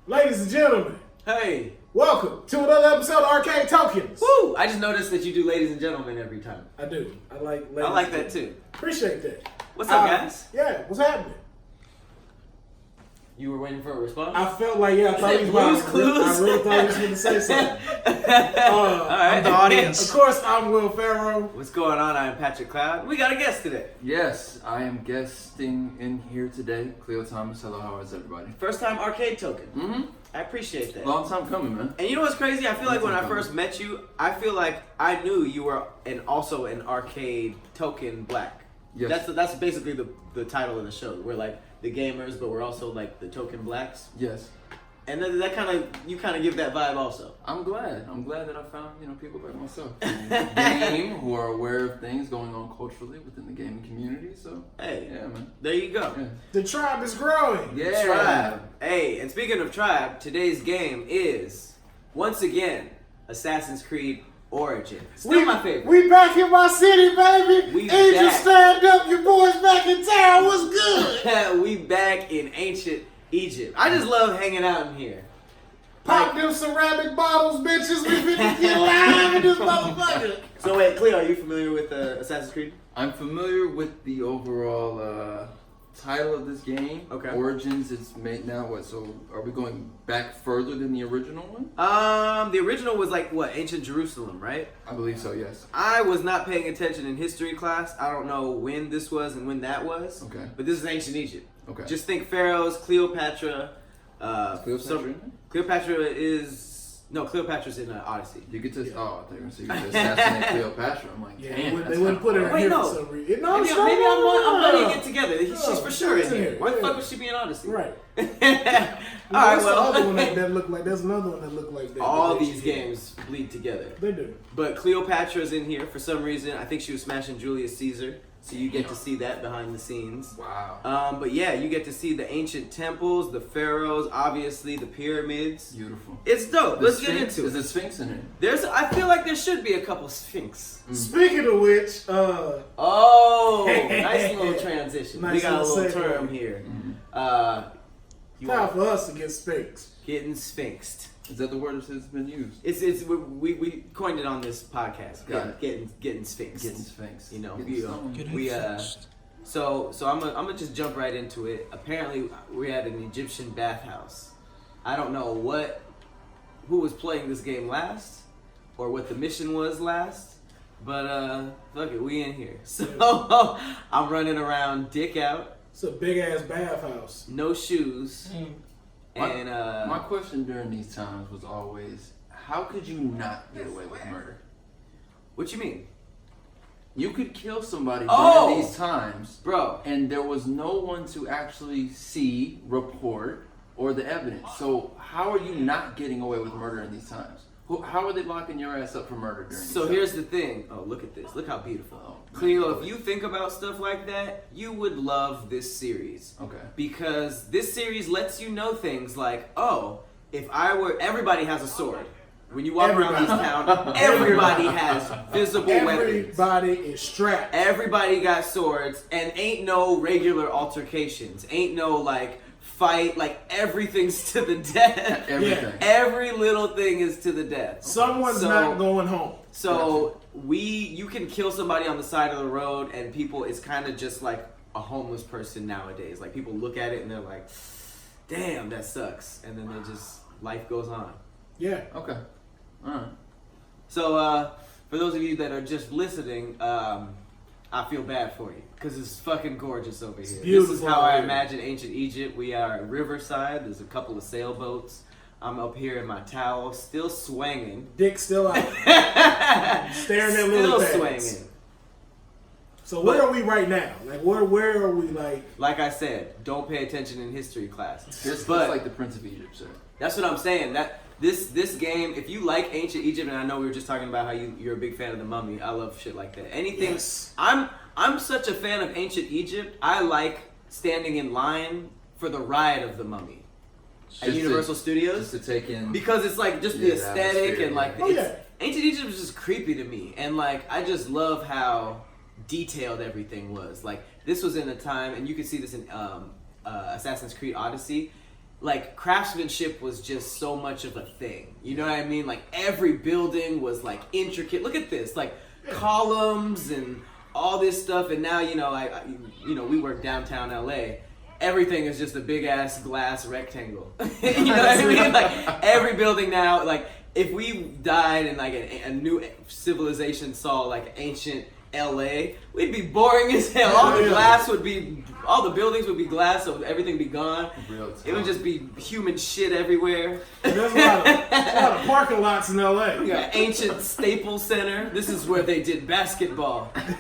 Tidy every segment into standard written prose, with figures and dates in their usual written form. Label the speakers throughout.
Speaker 1: Ladies and gentlemen,
Speaker 2: Hey.
Speaker 1: welcome to another episode of Arcade Tokens.
Speaker 2: Woo! I just noticed that you do ladies and gentlemen every time.
Speaker 1: I do. I like ladies.
Speaker 2: I like that too.
Speaker 1: Appreciate that.
Speaker 2: What's up, guys?
Speaker 1: Yeah, what's happening?
Speaker 2: You were waiting for a response?
Speaker 1: I felt like, I thought he was
Speaker 2: Blue's
Speaker 1: about
Speaker 2: Clues?
Speaker 1: I really thought he was going to say something.
Speaker 2: All right.
Speaker 3: I'm the audience.
Speaker 1: Of course, I'm Will Pharaoh.
Speaker 2: What's going on? I'm Patrick Cloud. We got a guest today.
Speaker 3: Yes, I am guesting in here today. Khleo Thomas. Hello, how is everybody?
Speaker 2: First time arcade token.
Speaker 3: Mm-hmm.
Speaker 2: I appreciate that.
Speaker 3: Long time coming, man.
Speaker 2: And you know what's crazy? I feel like when I first met you, I feel like I knew you were also an arcade token black.
Speaker 3: Yes.
Speaker 2: That's basically the title of the show. We're like the gamers, but we're also like the token blacks.
Speaker 3: Yes.
Speaker 2: And then you kind of give that vibe also.
Speaker 3: I'm glad that I found, people like myself in the game who are aware of things going on culturally within the gaming community. So,
Speaker 2: Hey,
Speaker 3: yeah, man.
Speaker 2: there you go.
Speaker 3: Yeah.
Speaker 1: The tribe is growing.
Speaker 3: Yeah.
Speaker 2: Tribe. Hey, and speaking of tribe, today's game is, once again, Assassin's Creed Origin. Still my favorite.
Speaker 1: We back in my city, baby.
Speaker 2: We
Speaker 1: Angel,
Speaker 2: back.
Speaker 1: stand up. Your boys back in town. What's good?
Speaker 2: We back in ancient Egypt. I just love hanging out in here.
Speaker 1: Pop them ceramic bottles, bitches. We finna get live in this motherfucker.
Speaker 2: So wait, Khleo, are you familiar with Assassin's Creed?
Speaker 3: I'm familiar with the overall title of this game.
Speaker 2: Okay.
Speaker 3: Origins is made now. What? So, are we going back further than the original one?
Speaker 2: The original was like what, ancient Jerusalem, right?
Speaker 3: I believe so. Yes.
Speaker 2: I was not paying attention in history class. I don't know when this was and when that was.
Speaker 3: Okay.
Speaker 2: But this is ancient Egypt.
Speaker 3: Okay.
Speaker 2: Just think pharaohs, Cleopatra. Cleopatra's in Odyssey.
Speaker 3: You get to. Oh, I thought you were going to say you get to assassinate Cleopatra. I'm like,
Speaker 1: Yeah,
Speaker 3: damn.
Speaker 1: they wouldn't put her in
Speaker 2: Wait,
Speaker 1: here
Speaker 2: no.
Speaker 1: for some reason. No,
Speaker 2: Maybe I'm putting it together. She's for sure in here. Why the fuck would she be in Odyssey?
Speaker 1: Right.
Speaker 2: All right,
Speaker 1: There's another one
Speaker 2: well.
Speaker 1: that look like. There's another one that look like that.
Speaker 2: All
Speaker 1: that
Speaker 2: these
Speaker 1: she-
Speaker 2: games bleed together.
Speaker 1: They do.
Speaker 2: But Cleopatra's in here for some reason. I think she was smashing Julius Caesar. So you get to see that behind the scenes.
Speaker 3: Wow.
Speaker 2: But yeah, you get to see the ancient temples, the pharaohs, obviously the pyramids.
Speaker 3: Beautiful.
Speaker 2: It's dope.
Speaker 3: The
Speaker 2: Let's
Speaker 3: Sphinx,
Speaker 2: get into
Speaker 3: is
Speaker 2: it.
Speaker 3: the Sphinx in it?
Speaker 2: I feel like there should be a couple Sphinx.
Speaker 1: Speaking of which,
Speaker 2: Oh, nice little transition.
Speaker 1: Nice
Speaker 2: We got a
Speaker 1: little
Speaker 2: little
Speaker 1: segue.
Speaker 2: term here. You
Speaker 1: time
Speaker 2: want
Speaker 1: for us to get Sphinx.
Speaker 2: getting sphinxed.
Speaker 3: Is that the word that's been used?
Speaker 2: It's we coined it on this podcast.
Speaker 3: Got it.
Speaker 2: Getting sphinxed.
Speaker 3: Getting Sphinx.
Speaker 2: You know,
Speaker 3: Getting
Speaker 2: we
Speaker 3: stoned.
Speaker 2: So I'm gonna just jump right into it. Apparently, we're at an Egyptian bathhouse. I don't know who was playing this game last, or what the mission was last, but fuck it, we in here. So I'm running around, dick out,
Speaker 1: It's a big ass bathhouse.
Speaker 2: no shoes, and
Speaker 3: My question during these times was always, how could you not get away with murder?
Speaker 2: what you mean,
Speaker 3: You could kill somebody
Speaker 2: Oh!
Speaker 3: during these times,
Speaker 2: bro?
Speaker 3: and there was no one to actually see, report, or the evidence. So how are you not getting away with murder in these times? How are they locking your ass up for murder during these
Speaker 2: So
Speaker 3: times?
Speaker 2: here's the thing. Oh, look at this. Look how beautiful.
Speaker 3: Oh,
Speaker 2: Khleo, if you think about stuff like that, you would love this series.
Speaker 3: Okay.
Speaker 2: Because this series lets you know things like, oh, everybody has a sword. When you walk around this town, everybody has visible weapons.
Speaker 1: Everybody is strapped.
Speaker 2: Everybody got swords, and ain't no regular altercations. Ain't no like fight. Like everything's to the death.
Speaker 3: Everything.
Speaker 2: Every little thing is to the death.
Speaker 1: Someone's not going home.
Speaker 2: So you can kill somebody on the side of the road, and people, it's kind of just like a homeless person nowadays. Like people look at it and they're like, damn, that sucks. And then life goes on.
Speaker 1: Yeah.
Speaker 3: Okay. All right.
Speaker 2: So for those of you that are just listening, I feel bad for you because it's fucking gorgeous over here. This is how I imagine ancient Egypt. We are at Riverside. There's a couple of sailboats. I'm up here in my towel, still swinging.
Speaker 1: Dick still out. Staring at
Speaker 2: Still
Speaker 1: little pads.
Speaker 2: swinging.
Speaker 1: So where are we right now? Like where are we like?
Speaker 2: Like I said, don't pay attention in history class.
Speaker 3: It's
Speaker 2: But
Speaker 3: like the Prince of Egypt, sir.
Speaker 2: that's what I'm saying. That this game, if you like ancient Egypt, and I know we were just talking about how you're a big fan of the Mummy. I love shit like that. Anything.
Speaker 1: Yes.
Speaker 2: I'm such a fan of ancient Egypt. I like standing in line for the ride of the Mummy at
Speaker 3: Just
Speaker 2: Universal Studios
Speaker 3: Just to take in.
Speaker 2: because it's like just the
Speaker 3: Yeah, the
Speaker 2: aesthetic
Speaker 3: atmosphere,
Speaker 2: and like
Speaker 1: yeah. Oh,
Speaker 2: it's,
Speaker 1: yeah.
Speaker 2: ancient Egypt was just creepy to me, and like I just love how detailed everything was. Like this was in a time, and you can see this in Assassin's Creed Odyssey. like craftsmanship was just so much of a thing. You know what I mean? Like every building was like intricate. Look at this, like columns and all this stuff. And now we work downtown LA. Everything is just a big ass glass rectangle. You know what I mean? Like every building now, like if we died and like a new civilization saw like ancient LA, we'd be boring as hell. All the buildings would be glass, so everything be gone. It would just be human shit everywhere.
Speaker 1: There's a lot of parking lots in LA.
Speaker 2: We got ancient Staples Center. This is where they did basketball. Like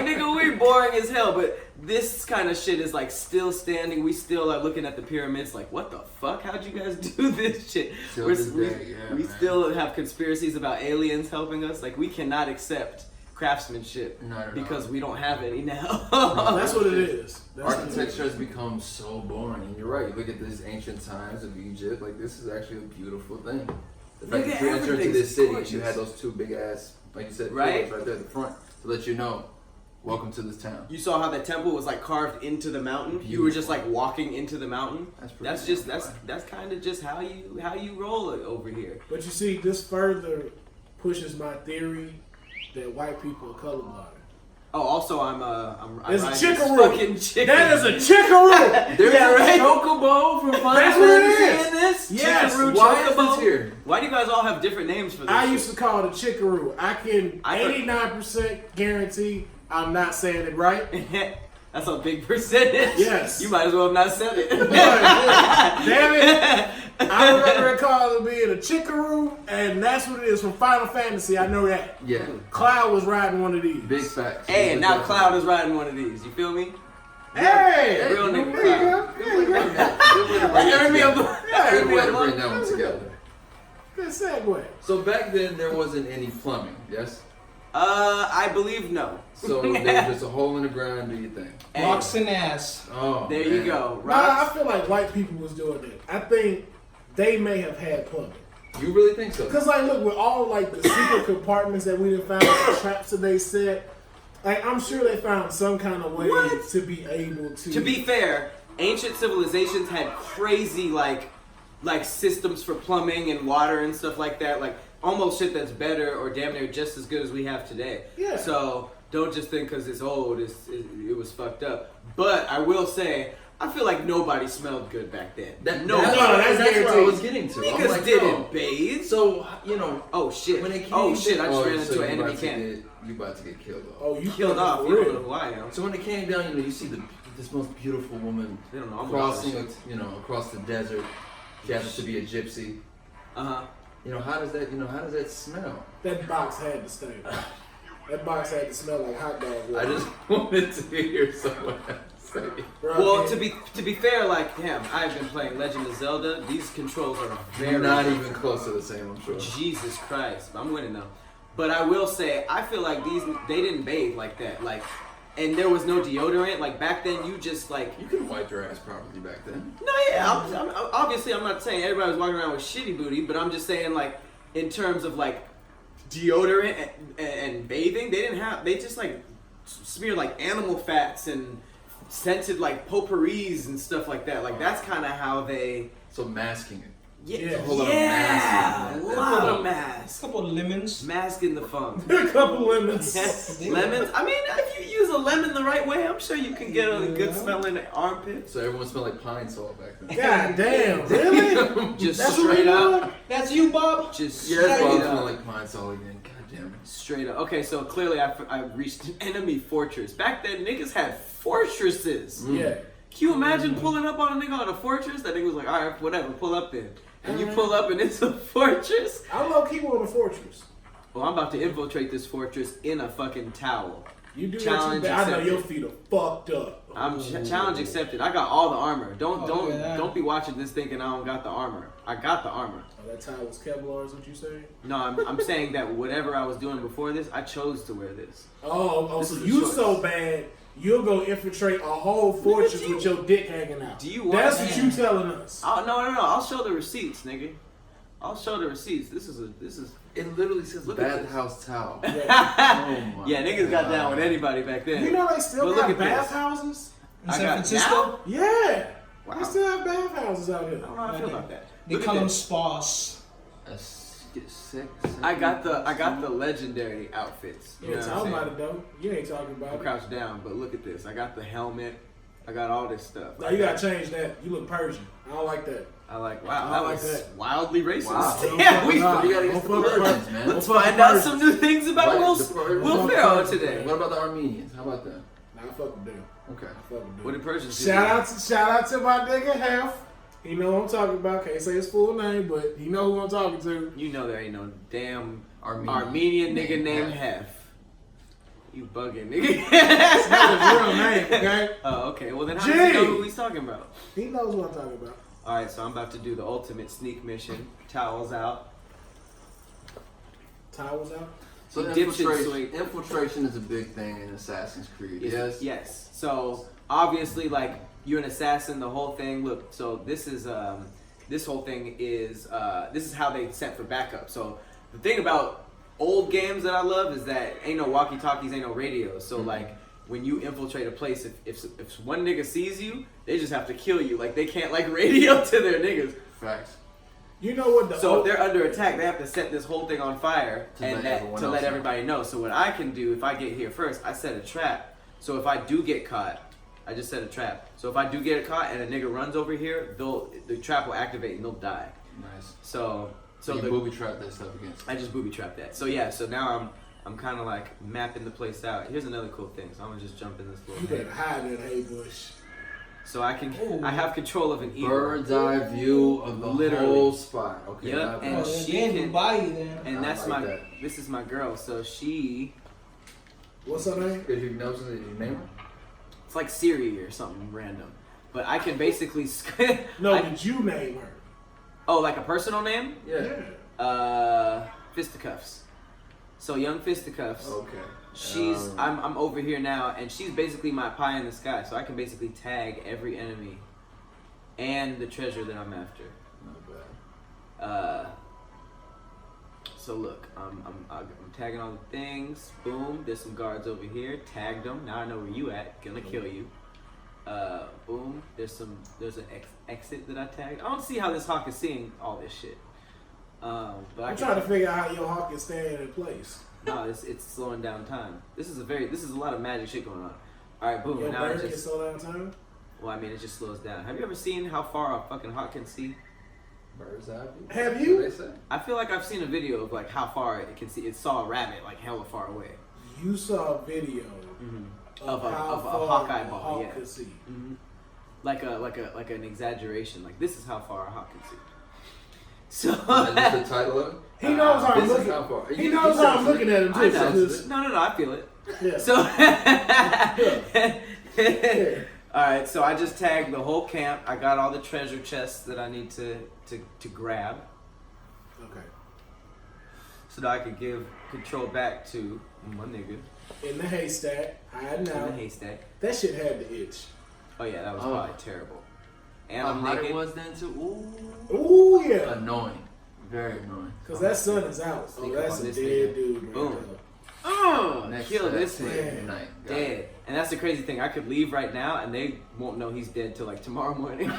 Speaker 2: nigga, we're boring as hell, but this kind of shit is like still standing. We still are looking at the pyramids like, what the fuck? How'd you guys do this shit? We still have conspiracies about aliens helping us. Like we cannot accept craftsmanship because we don't have any now.
Speaker 1: That's what it is.
Speaker 3: Architecture has become so boring. And you're right. You look at these ancient times of Egypt. Like this is actually a beautiful thing. The fact that you enter into this city, you had those two big ass, like you said, pillars right there at the front to let you know. Welcome to this town. You saw how the temple was like carved into the mountain. Beautiful. You were just like walking into the mountain. That's kind of just how you roll it over here.
Speaker 1: But you see, this further pushes my theory that white people are colorblind.
Speaker 2: Oh, also I'm
Speaker 1: it's a chickaroo. That is a chickaroo.
Speaker 3: There's a chocobo from
Speaker 1: That's what it is.
Speaker 3: In this?
Speaker 1: Yes.
Speaker 3: Chickaroo, why is this here?
Speaker 2: Why do you guys all have different names for this?
Speaker 1: I used to call it a chickaroo. I can 89% guarantee I'm not saying it right.
Speaker 2: That's a big percentage.
Speaker 1: Yes.
Speaker 2: You might as well have not said it.
Speaker 1: Damn it. I remember it called it being a chickaroo, and that's what it is from Final Fantasy. I know that.
Speaker 3: Yeah.
Speaker 1: Cloud was riding one of these.
Speaker 3: Big facts.
Speaker 2: Hey, and now Cloud is riding one of these. You feel me?
Speaker 1: Hey!
Speaker 2: Real nigga Cloud.
Speaker 3: Good way to bring that one together.
Speaker 1: Good segue.
Speaker 3: So back then, there wasn't any plumbing, yes?
Speaker 2: I believe no.
Speaker 3: So there's just a hole in the ground, do you think?
Speaker 4: Rocks and ass.
Speaker 3: Oh,
Speaker 2: there you go.
Speaker 1: Nah, I feel like white people was doing that. I think they may have had plumbing.
Speaker 3: You really think so?
Speaker 1: Because, like, look, with all, like, the secret compartments that we done found, the traps that they set, like, I'm sure they found some kind of way to be able to...
Speaker 2: To be fair, ancient civilizations had crazy, like systems for plumbing and water and stuff like that. Like, almost shit that's better or damn near just as good as we have today.
Speaker 1: Yeah.
Speaker 2: So don't just think because it's old, it was fucked up. But I will say, I feel like nobody smelled good back then.
Speaker 3: That's
Speaker 2: where
Speaker 3: I was getting to.
Speaker 2: Niggas
Speaker 3: like,
Speaker 2: didn't bathe.
Speaker 3: So, you know.
Speaker 2: Oh shit.
Speaker 3: When it came
Speaker 2: I just ran into an enemy camp.
Speaker 3: You about to get killed off.
Speaker 1: Oh, you
Speaker 2: killed off. You don't know who I am.
Speaker 3: So when it came down, you see this most beautiful woman crossing, across the desert. She happens to be a gypsy.
Speaker 2: Uh-huh.
Speaker 3: How does that smell?
Speaker 1: That box had to stink. That box had to smell like hot dog water.
Speaker 3: I just wanted to hear someone say it.
Speaker 2: Well, to be fair, like I've been playing Legend of Zelda. These controls are very
Speaker 3: not even close to the same, I'm sure.
Speaker 2: Jesus Christ, I'm winning though. But I will say, I feel like they didn't bathe like that. Like, and there was no deodorant. Like back then, you just like
Speaker 3: you couldn't wipe your ass properly back then.
Speaker 2: No, yeah. Obviously, I'm not saying everybody was walking around with shitty booty, but I'm just saying like in terms of like deodorant and bathing, they just like smeared like animal fats and scented like potpourris and stuff like that. Like that's kind of how they.
Speaker 3: So masking it.
Speaker 2: Yeah,
Speaker 3: a whole lot of masking.
Speaker 2: A lot of mask.
Speaker 4: A couple of lemons.
Speaker 2: Masking the funk.
Speaker 1: A couple lemons.
Speaker 2: Lemons. I mean, if you use a lemon the right way, I'm sure you can get a good smelling armpit.
Speaker 3: So everyone smelled like pine salt back then.
Speaker 1: God damn, really?
Speaker 2: Just
Speaker 1: that's
Speaker 2: straight up.
Speaker 4: That's you, Bob?
Speaker 2: Just
Speaker 3: straight up. Smell like pine salt again. God damn it.
Speaker 2: Straight up. Okay, so clearly I reached an enemy fortress. Back then, niggas had fortresses.
Speaker 1: Yeah.
Speaker 2: Can you imagine pulling up on a nigga on a fortress? That nigga was like, all right, whatever, pull up then. And you pull up and it's a fortress?
Speaker 1: I'm low-key on a fortress.
Speaker 2: Well, I'm about to infiltrate this fortress in a fucking towel.
Speaker 1: You do
Speaker 2: challenge
Speaker 1: that, I know your feet are fucked up.
Speaker 2: I'm challenge accepted. I got all the armor. Don't be watching this thinking I don't got the armor. I got the armor.
Speaker 1: Oh, that towel was Kevlar, is what you saying?
Speaker 2: No, I'm saying that whatever I was doing before this, I chose to wear this.
Speaker 1: Oh, so you so bad, you'll go infiltrate a whole fortress with your dick hanging out.
Speaker 2: Do you want
Speaker 1: That's what you telling us.
Speaker 2: Oh, no. I'll show the receipts, nigga. I'll show the receipts. This is.
Speaker 3: It literally says bathhouse towel.
Speaker 1: Yeah.
Speaker 3: Oh
Speaker 2: yeah, niggas got down with anybody back then.
Speaker 1: You know they still got bathhouses?
Speaker 4: In San Francisco?
Speaker 1: Yeah.
Speaker 2: Wow.
Speaker 1: We still have bathhouses out here.
Speaker 2: I don't know how I feel about that.
Speaker 4: They call them spas.
Speaker 2: I got the legendary outfits.
Speaker 1: You ain't talking about it though. You ain't talking about
Speaker 2: I'm
Speaker 1: it.
Speaker 2: crouched down, but look at this. I got the helmet. I got all this stuff.
Speaker 1: Now you gotta change that. You look Persian. I don't like that.
Speaker 2: I like, wow,
Speaker 1: I
Speaker 2: that
Speaker 1: like
Speaker 2: was
Speaker 1: that.
Speaker 2: wildly racist.
Speaker 3: Wow.
Speaker 2: Yeah, we
Speaker 3: You gotta get
Speaker 1: Don't
Speaker 3: the
Speaker 1: fuck with
Speaker 3: Persians, man.
Speaker 2: let's find out some new things about
Speaker 3: Right,
Speaker 2: Will
Speaker 3: the
Speaker 2: Ferrell today.
Speaker 3: What about the Armenians? How about that?
Speaker 1: Nah, I fuck with them.
Speaker 3: Okay.
Speaker 1: I fuck with them.
Speaker 2: What did Persians do?
Speaker 1: Shout out to my nigga Hef. He know who I'm talking about. Can't say his full name, but he know who I'm talking to.
Speaker 2: You know there ain't no damn
Speaker 3: Armenian
Speaker 2: nigga named Hef. You bugging, nigga.
Speaker 1: That's not his real name, okay?
Speaker 2: Oh, okay. Well, then how does he know who he's talking about?
Speaker 1: He knows what I'm talking about.
Speaker 2: All right, so I'm about to do the ultimate sneak mission. Towels out.
Speaker 1: Towels out.
Speaker 3: So infiltration is a big thing in Assassin's Creed. Yes.
Speaker 2: Yes. So obviously, like you're an assassin. The whole thing. Look. So this is this whole thing is this is how they sent for backup. So the thing about old games that I love is that ain't no walkie-talkies, ain't no radios. So like when you infiltrate a place, if one nigga sees you, they just have to kill you. Like they can't like radio to their niggas.
Speaker 3: Facts.
Speaker 1: You know what?
Speaker 2: So if they're under attack, they have to set this whole thing on fire
Speaker 3: To
Speaker 2: and
Speaker 3: let
Speaker 2: to let everybody know. So what I can do if I get here first, I set a trap. So if I do get caught, I just set a trap. So if I do get caught and a nigga runs over here, the trap will activate and they'll die.
Speaker 3: Nice.
Speaker 2: So
Speaker 3: you booby trap that stuff against.
Speaker 2: I just booby trapped that. So yeah, so now I'm kind of like mapping the place out. Here's another cool thing. So I'm gonna just jump in this little
Speaker 1: you
Speaker 2: hay.
Speaker 1: better hide in hay bush.
Speaker 2: So I have control of an eagle.
Speaker 3: Bird's eye view of the whole spot. Okay.
Speaker 2: Yep, and
Speaker 4: Oh,
Speaker 2: she
Speaker 4: then
Speaker 2: can
Speaker 4: Dubai then.
Speaker 2: and
Speaker 3: I
Speaker 2: that's
Speaker 3: like
Speaker 2: my
Speaker 3: that.
Speaker 2: this is my girl. So she
Speaker 1: What's her name?
Speaker 3: Did you know something? Did you name her?
Speaker 2: it's like Siri or something random. But I can basically
Speaker 1: No, did you name her?
Speaker 2: Oh, like a personal name?
Speaker 3: Yeah.
Speaker 2: Fisticuffs. So young Fisticuffs.
Speaker 3: Okay.
Speaker 2: She's I'm over here now, and she's basically my pie in the sky. So I can basically tag every enemy and the treasure that I'm after.
Speaker 3: Not bad.
Speaker 2: So look, I'm tagging all the things. Boom. There's some guards over here. Tagged them. Now I know where you at. Gonna kill you. Boom. There's an exit that I tagged. I don't see how this hawk is seeing all this shit. But
Speaker 1: I'm trying to figure out how your hawk is staying in place.
Speaker 2: No, it's slowing down time. This is a lot of magic shit going on. All right, boom.
Speaker 1: Your
Speaker 2: Now
Speaker 1: bird can slow down time?
Speaker 2: well, I mean, it just slows down. Have you ever seen how far a fucking hawk can see?
Speaker 3: Bird's eye view.
Speaker 1: Have
Speaker 3: What
Speaker 1: you?
Speaker 3: they say?
Speaker 2: I feel like I've seen a video of like how far it can see. It saw a rabbit like hella far away.
Speaker 1: You saw a video
Speaker 2: Of a
Speaker 1: how far
Speaker 2: hawk
Speaker 1: a
Speaker 2: eyeball,
Speaker 1: hawk
Speaker 2: yeah.
Speaker 1: could see.
Speaker 2: Like an exaggeration. Like this is how far a hawk can see. So
Speaker 3: That's the title of it?
Speaker 1: He knows how I'm
Speaker 3: This is
Speaker 1: looking.
Speaker 3: how far.
Speaker 1: He knows how I'm looking at him
Speaker 2: I
Speaker 1: too.
Speaker 2: know.
Speaker 1: So
Speaker 2: No, I feel it.
Speaker 1: yeah.
Speaker 2: So
Speaker 1: Yeah.
Speaker 2: all right, so I just tagged the whole camp. I got all the treasure chests that I need to grab,
Speaker 1: Okay.
Speaker 2: so that I could give control back to my nigga
Speaker 1: In the haystack, hiding
Speaker 2: in the
Speaker 1: out.
Speaker 2: haystack.
Speaker 1: That shit had the itch.
Speaker 2: Oh yeah, that was
Speaker 3: Oh.
Speaker 2: probably terrible. And
Speaker 3: How
Speaker 2: I'm
Speaker 3: hot
Speaker 2: naked.
Speaker 3: it was then too. Ooh.
Speaker 1: Ooh yeah.
Speaker 3: Annoying. Very annoying.
Speaker 1: Cause that sun is out. Oh,
Speaker 2: Sneak up
Speaker 1: that's
Speaker 2: on
Speaker 1: a
Speaker 2: this
Speaker 1: dead
Speaker 2: nigga.
Speaker 1: dude right
Speaker 2: Boom.
Speaker 1: there.
Speaker 3: Next
Speaker 2: Kill
Speaker 3: to
Speaker 2: this
Speaker 3: that
Speaker 2: nigga.
Speaker 3: same night. Got
Speaker 2: Dead.
Speaker 3: it.
Speaker 2: And that's the crazy thing. I could leave right now and they won't know he's dead till like tomorrow morning.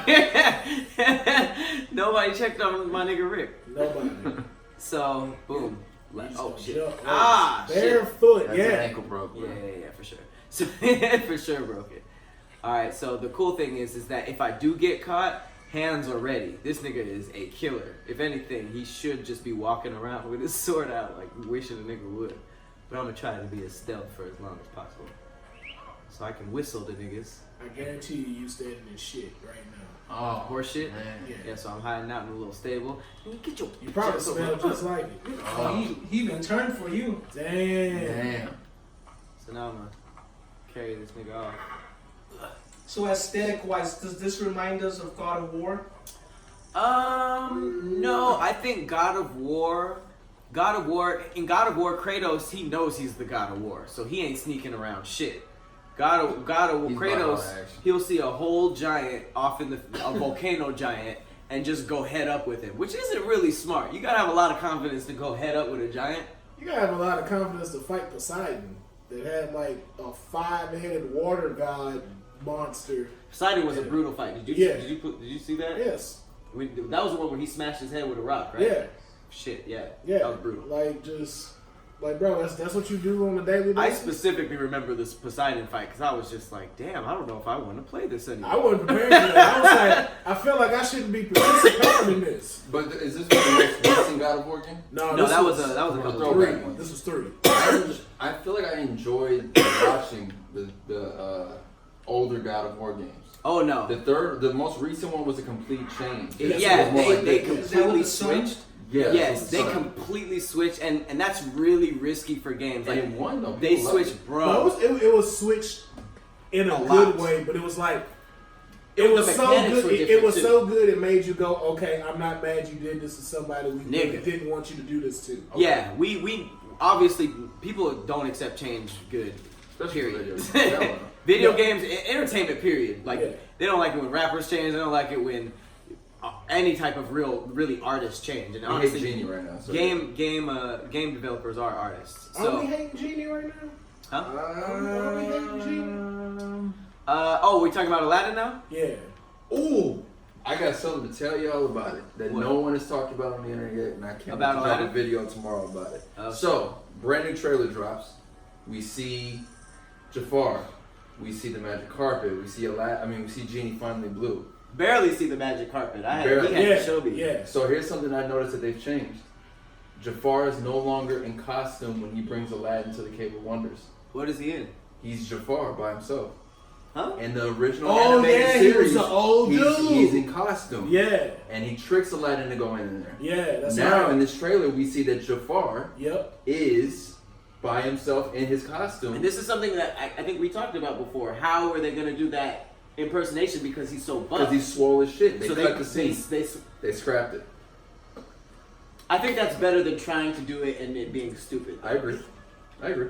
Speaker 2: Nobody checked on my nigga Rick.
Speaker 1: Nobody.
Speaker 2: So, boom. Oh, shit.
Speaker 1: Jump.
Speaker 2: Ah, shit.
Speaker 1: Barefoot,
Speaker 3: That's an
Speaker 1: yeah.
Speaker 3: ankle broke. Bro.
Speaker 2: Yeah, for sure. So, for sure broke it. Alright, so the cool thing is that if I do get caught, hands are ready. This nigga is a killer. If anything, he should just be walking around with his sword out like wishing a nigga would. But I'm gonna try to be a stealth for as long as possible. So I can whistle to niggas.
Speaker 1: I guarantee you standing in shit right now.
Speaker 3: Oh,
Speaker 2: Horse shit.
Speaker 3: man.
Speaker 2: Yeah, so I'm hiding out in a little stable. Get your
Speaker 1: You probably
Speaker 2: jets
Speaker 1: smell
Speaker 2: over.
Speaker 1: just like it.
Speaker 3: Oh.
Speaker 4: He even turned for you.
Speaker 1: Damn.
Speaker 3: Damn.
Speaker 2: So now I'm gonna carry this nigga off.
Speaker 4: So aesthetic wise, does this remind us of God of War?
Speaker 2: No, I think God of War, in God of War, Kratos, he knows he's the God of War, so he ain't sneaking around shit. God of
Speaker 3: He's
Speaker 2: Kratos,
Speaker 3: about all action.
Speaker 2: he'll see a whole giant off in a volcano giant and just go head up with him, which isn't really smart. You gotta have a lot of confidence to go head up with a giant.
Speaker 1: You gotta have a lot of confidence to fight Poseidon that had like a 5-headed water god monster.
Speaker 2: Poseidon was a brutal fight. Did you see that?
Speaker 1: Yes.
Speaker 2: That was the one where he smashed his head with a rock, right?
Speaker 1: Yeah.
Speaker 2: Shit, yeah.
Speaker 1: Yeah.
Speaker 2: That was brutal.
Speaker 1: Like, bro, that's what you do on a daily basis.
Speaker 2: I specifically remember this Poseidon fight because I was just like, damn, I don't know if I want to play this anymore.
Speaker 1: I wasn't prepared for that. I was like, I feel like I shouldn't be participating in this.
Speaker 3: But is this the most recent God of War game?
Speaker 2: No, that was a couple
Speaker 1: three.
Speaker 2: of
Speaker 1: This was 3.
Speaker 3: I feel like I enjoyed watching the older God of War games.
Speaker 2: Oh no.
Speaker 3: The most recent one was a complete change.
Speaker 2: Yeah, they completely
Speaker 4: the
Speaker 2: switched.
Speaker 3: Yeah,
Speaker 2: yes, they completely switched, and that's really risky for games.
Speaker 3: And
Speaker 2: like
Speaker 3: it won, though.
Speaker 2: They
Speaker 3: People
Speaker 2: switched, bro.
Speaker 1: It was switched in a good way, but it was like
Speaker 2: The
Speaker 1: was so
Speaker 2: mechanics
Speaker 1: good.
Speaker 2: were
Speaker 1: It
Speaker 2: different,
Speaker 1: was
Speaker 2: too.
Speaker 1: so good. It made you go, okay, I'm not mad you did this to somebody we really
Speaker 2: Nigga.
Speaker 1: didn't want you to do this to. Okay.
Speaker 2: Yeah, we obviously people don't accept change good.
Speaker 3: Especially
Speaker 2: Period. Video games, entertainment. Period. Like
Speaker 1: Yeah.
Speaker 2: they don't like it when rappers change. They don't like it when any type of really artists change. And
Speaker 3: I hate
Speaker 2: honestly,
Speaker 3: Genie right now. So
Speaker 2: game developers are artists.
Speaker 1: Are
Speaker 2: So,
Speaker 1: we hating Genie right now?
Speaker 2: huh?
Speaker 1: Are we hating Genie?
Speaker 2: We talking about Aladdin now?
Speaker 1: Yeah.
Speaker 3: Ooh, I got something to tell y'all about it that
Speaker 2: What?
Speaker 3: no one has talked about on the internet yet, and I can't
Speaker 2: About
Speaker 3: wait to drop
Speaker 2: Aladdin?
Speaker 3: a video tomorrow about it.
Speaker 2: Okay.
Speaker 3: So, brand new trailer drops. We see Jafar. We see the magic carpet. We see we see Genie finally blue.
Speaker 2: Barely see the magic carpet. He had
Speaker 3: Barely.
Speaker 2: to show me.
Speaker 1: Yeah.
Speaker 3: So here's something I noticed that they've changed. Jafar is no longer in costume when he brings Aladdin to the Cave of Wonders.
Speaker 2: What is he in?
Speaker 3: He's Jafar by himself.
Speaker 2: Huh?
Speaker 3: In the original
Speaker 1: Oh,
Speaker 3: animated
Speaker 1: yeah, he
Speaker 3: series,
Speaker 1: was the old dude.
Speaker 3: he's in costume.
Speaker 1: Yeah.
Speaker 3: And he tricks Aladdin to go in there.
Speaker 1: Yeah. That's
Speaker 3: Now
Speaker 1: right.
Speaker 3: in this trailer, we see that Jafar
Speaker 1: Yep.
Speaker 3: is by himself in his costume.
Speaker 2: And this is something that I think we talked about before. How are they going to do that impersonation because he's so buff?
Speaker 3: Because he's swole as shit. They
Speaker 2: so
Speaker 3: cut the scene.
Speaker 2: they
Speaker 3: They scrapped it.
Speaker 2: I think that's better than trying to do it and it being stupid.
Speaker 3: I agree.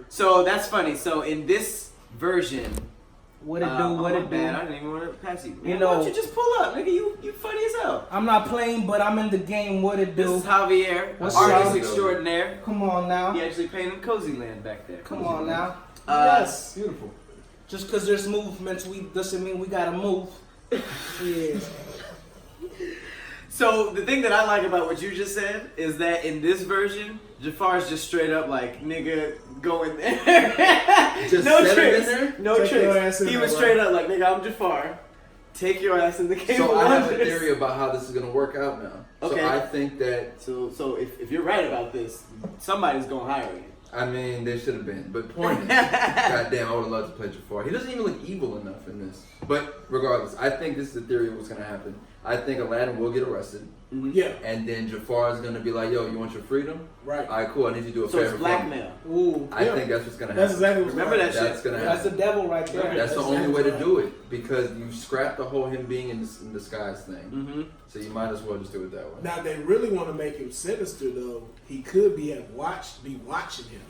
Speaker 2: So that's funny. So in this version,
Speaker 5: What it do? What it do?
Speaker 2: bad. I didn't even want to pass you. Man,
Speaker 5: You
Speaker 2: why
Speaker 5: know-
Speaker 2: don't you just pull up, nigga? You funny as hell.
Speaker 5: I'm not playing, but I'm in the game. What it
Speaker 2: This
Speaker 5: do?
Speaker 2: is Javier,
Speaker 5: What's
Speaker 2: artist
Speaker 5: up?
Speaker 2: extraordinaire.
Speaker 5: Come on now.
Speaker 2: He actually painted Cozy Land back there.
Speaker 5: Come on now.
Speaker 1: Yes. Beautiful.
Speaker 5: Just because there's movements, we doesn't mean we gotta move. Yeah.
Speaker 2: So the thing that I like about what you just said is that in this version, Jafar's just straight up like, nigga, go in there.
Speaker 3: Just
Speaker 2: no
Speaker 3: set him in
Speaker 2: tricks.
Speaker 3: there?
Speaker 2: No
Speaker 1: Take your ass
Speaker 2: tricks.
Speaker 1: in
Speaker 2: He
Speaker 1: there,
Speaker 2: was
Speaker 1: bro.
Speaker 2: straight up like, nigga, I'm Jafar. Take your ass in the Cave of
Speaker 3: So I have a
Speaker 2: Wonders.
Speaker 3: theory about how this is going to work out now.
Speaker 2: Okay.
Speaker 3: So I think that,
Speaker 2: So if you're right about this, somebody's gonna hire you.
Speaker 3: I mean, they should have been. But point is, goddamn, I would have loved to play Jafar. He doesn't even look evil enough in this. But regardless, I think this is the theory of what's going to happen. I think Aladdin will get arrested.
Speaker 1: Yeah.
Speaker 3: And then Jafar is going to be like, yo, you want your freedom?
Speaker 1: Right.
Speaker 3: All right, cool. I need you to do a
Speaker 2: So
Speaker 3: favor
Speaker 2: it's
Speaker 3: for me.
Speaker 2: blackmail.
Speaker 5: Ooh.
Speaker 3: I
Speaker 1: Yeah.
Speaker 3: think that's what's going to happen.
Speaker 1: That's exactly what's
Speaker 2: Remember
Speaker 1: going
Speaker 2: that
Speaker 1: on.
Speaker 2: shit?
Speaker 3: That's going to
Speaker 5: That's the
Speaker 3: happen.
Speaker 5: devil right there.
Speaker 3: That's the
Speaker 1: That's
Speaker 3: only way to
Speaker 1: exactly
Speaker 3: do it because you scrapped the whole him being in disguise thing.
Speaker 2: Mm-hmm.
Speaker 3: So you might as well just do it that way.
Speaker 1: Now they really want to make him sinister though. He could be watching him,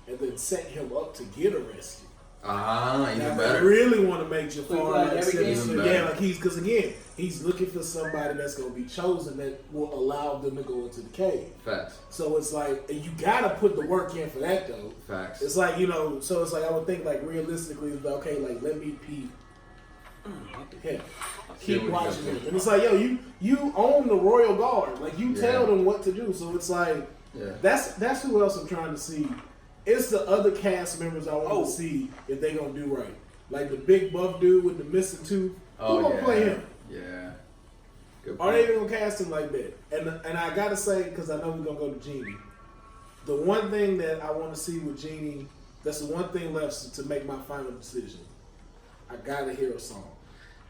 Speaker 1: and then set him up to get arrested.
Speaker 3: Ah,
Speaker 1: Now
Speaker 3: even
Speaker 1: they
Speaker 3: better.
Speaker 1: really want to make Jafar
Speaker 5: like
Speaker 1: like
Speaker 5: every game.
Speaker 1: sinister.
Speaker 3: Even
Speaker 1: Yeah,
Speaker 3: better.
Speaker 1: like because again, he's looking for somebody that's gonna be chosen that will allow them to go into the cave.
Speaker 3: Facts.
Speaker 1: So it's like and you gotta put the work in for that though.
Speaker 3: Facts.
Speaker 1: It's like so it's like I would think like realistically, it's like, okay, like let me peep him. Keep
Speaker 3: what
Speaker 1: watching
Speaker 3: you
Speaker 1: him.
Speaker 3: got.
Speaker 1: And it's like, yo, you own the royal guard. Like you
Speaker 3: Yeah.
Speaker 1: tell them what to do. So it's like
Speaker 3: Yeah.
Speaker 1: that's who else I'm trying to see. It's the other cast members I want
Speaker 2: Oh.
Speaker 1: to see if they gonna do right. Like the big buff dude with the missing tooth.
Speaker 3: Oh,
Speaker 1: Who gonna
Speaker 3: yeah.
Speaker 1: play him?
Speaker 3: Yeah. Good
Speaker 1: Are they
Speaker 3: point.
Speaker 1: even gonna cast him like that? And I gotta say, because I know we're gonna go to Genie. The one thing that I want to see with Genie, that's the one thing left to make my final decision. I gotta hear a song.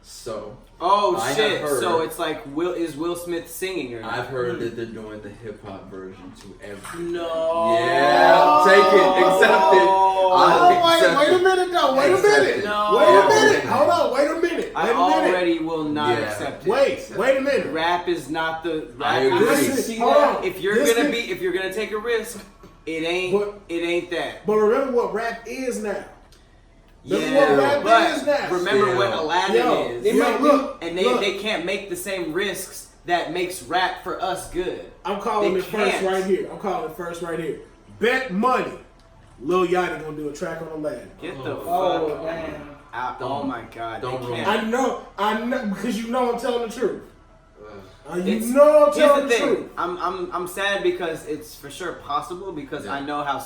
Speaker 3: So,
Speaker 2: Oh
Speaker 3: I have
Speaker 2: shit!
Speaker 3: heard-
Speaker 2: So it's like Will Smith singing or not?
Speaker 3: I've heard that they're doing the hip hop version to everything.
Speaker 2: No.
Speaker 3: Yeah, I'll take it. Accept it. I'll accept
Speaker 1: wait a
Speaker 3: it.
Speaker 1: minute though. Wait a
Speaker 3: Accept
Speaker 1: minute.
Speaker 3: it.
Speaker 2: No.
Speaker 1: Wait a
Speaker 3: Yeah.
Speaker 1: minute. Hold on. Wait a minute.
Speaker 2: I
Speaker 1: Wait a minute.
Speaker 2: already will not
Speaker 3: Yeah.
Speaker 2: accept it.
Speaker 1: Wait a minute.
Speaker 2: Rap is not the.
Speaker 3: I
Speaker 2: Rap
Speaker 3: agree.
Speaker 2: is-
Speaker 1: Listen, hold on.
Speaker 2: If you're
Speaker 1: Listen.
Speaker 2: gonna take a risk, it ain't that.
Speaker 1: But remember what rap is now. Remember
Speaker 2: Yeah,
Speaker 1: what rap
Speaker 2: but
Speaker 1: is now.
Speaker 2: remember
Speaker 3: Still.
Speaker 2: what Aladdin
Speaker 1: Yo,
Speaker 2: is.
Speaker 1: they might look,
Speaker 2: And
Speaker 1: look.
Speaker 2: they can't make the same risks that makes rap for us good.
Speaker 1: I'm calling
Speaker 2: They
Speaker 1: it first
Speaker 2: can't.
Speaker 1: right here. I'm calling it first right here. Bet money. Lil Yachty gonna do a track on Aladdin.
Speaker 2: Get the fuck.
Speaker 5: Oh damn.
Speaker 2: Oh my God!
Speaker 3: Don't
Speaker 2: they
Speaker 3: ruin
Speaker 2: can't.
Speaker 1: I know, because you know I'm telling the truth. You
Speaker 2: It's-
Speaker 1: know I'm
Speaker 2: Here's
Speaker 1: telling
Speaker 2: the
Speaker 1: the
Speaker 2: thing.
Speaker 1: truth.
Speaker 2: I'm sad because it's for sure possible because
Speaker 3: Yeah.
Speaker 2: I know how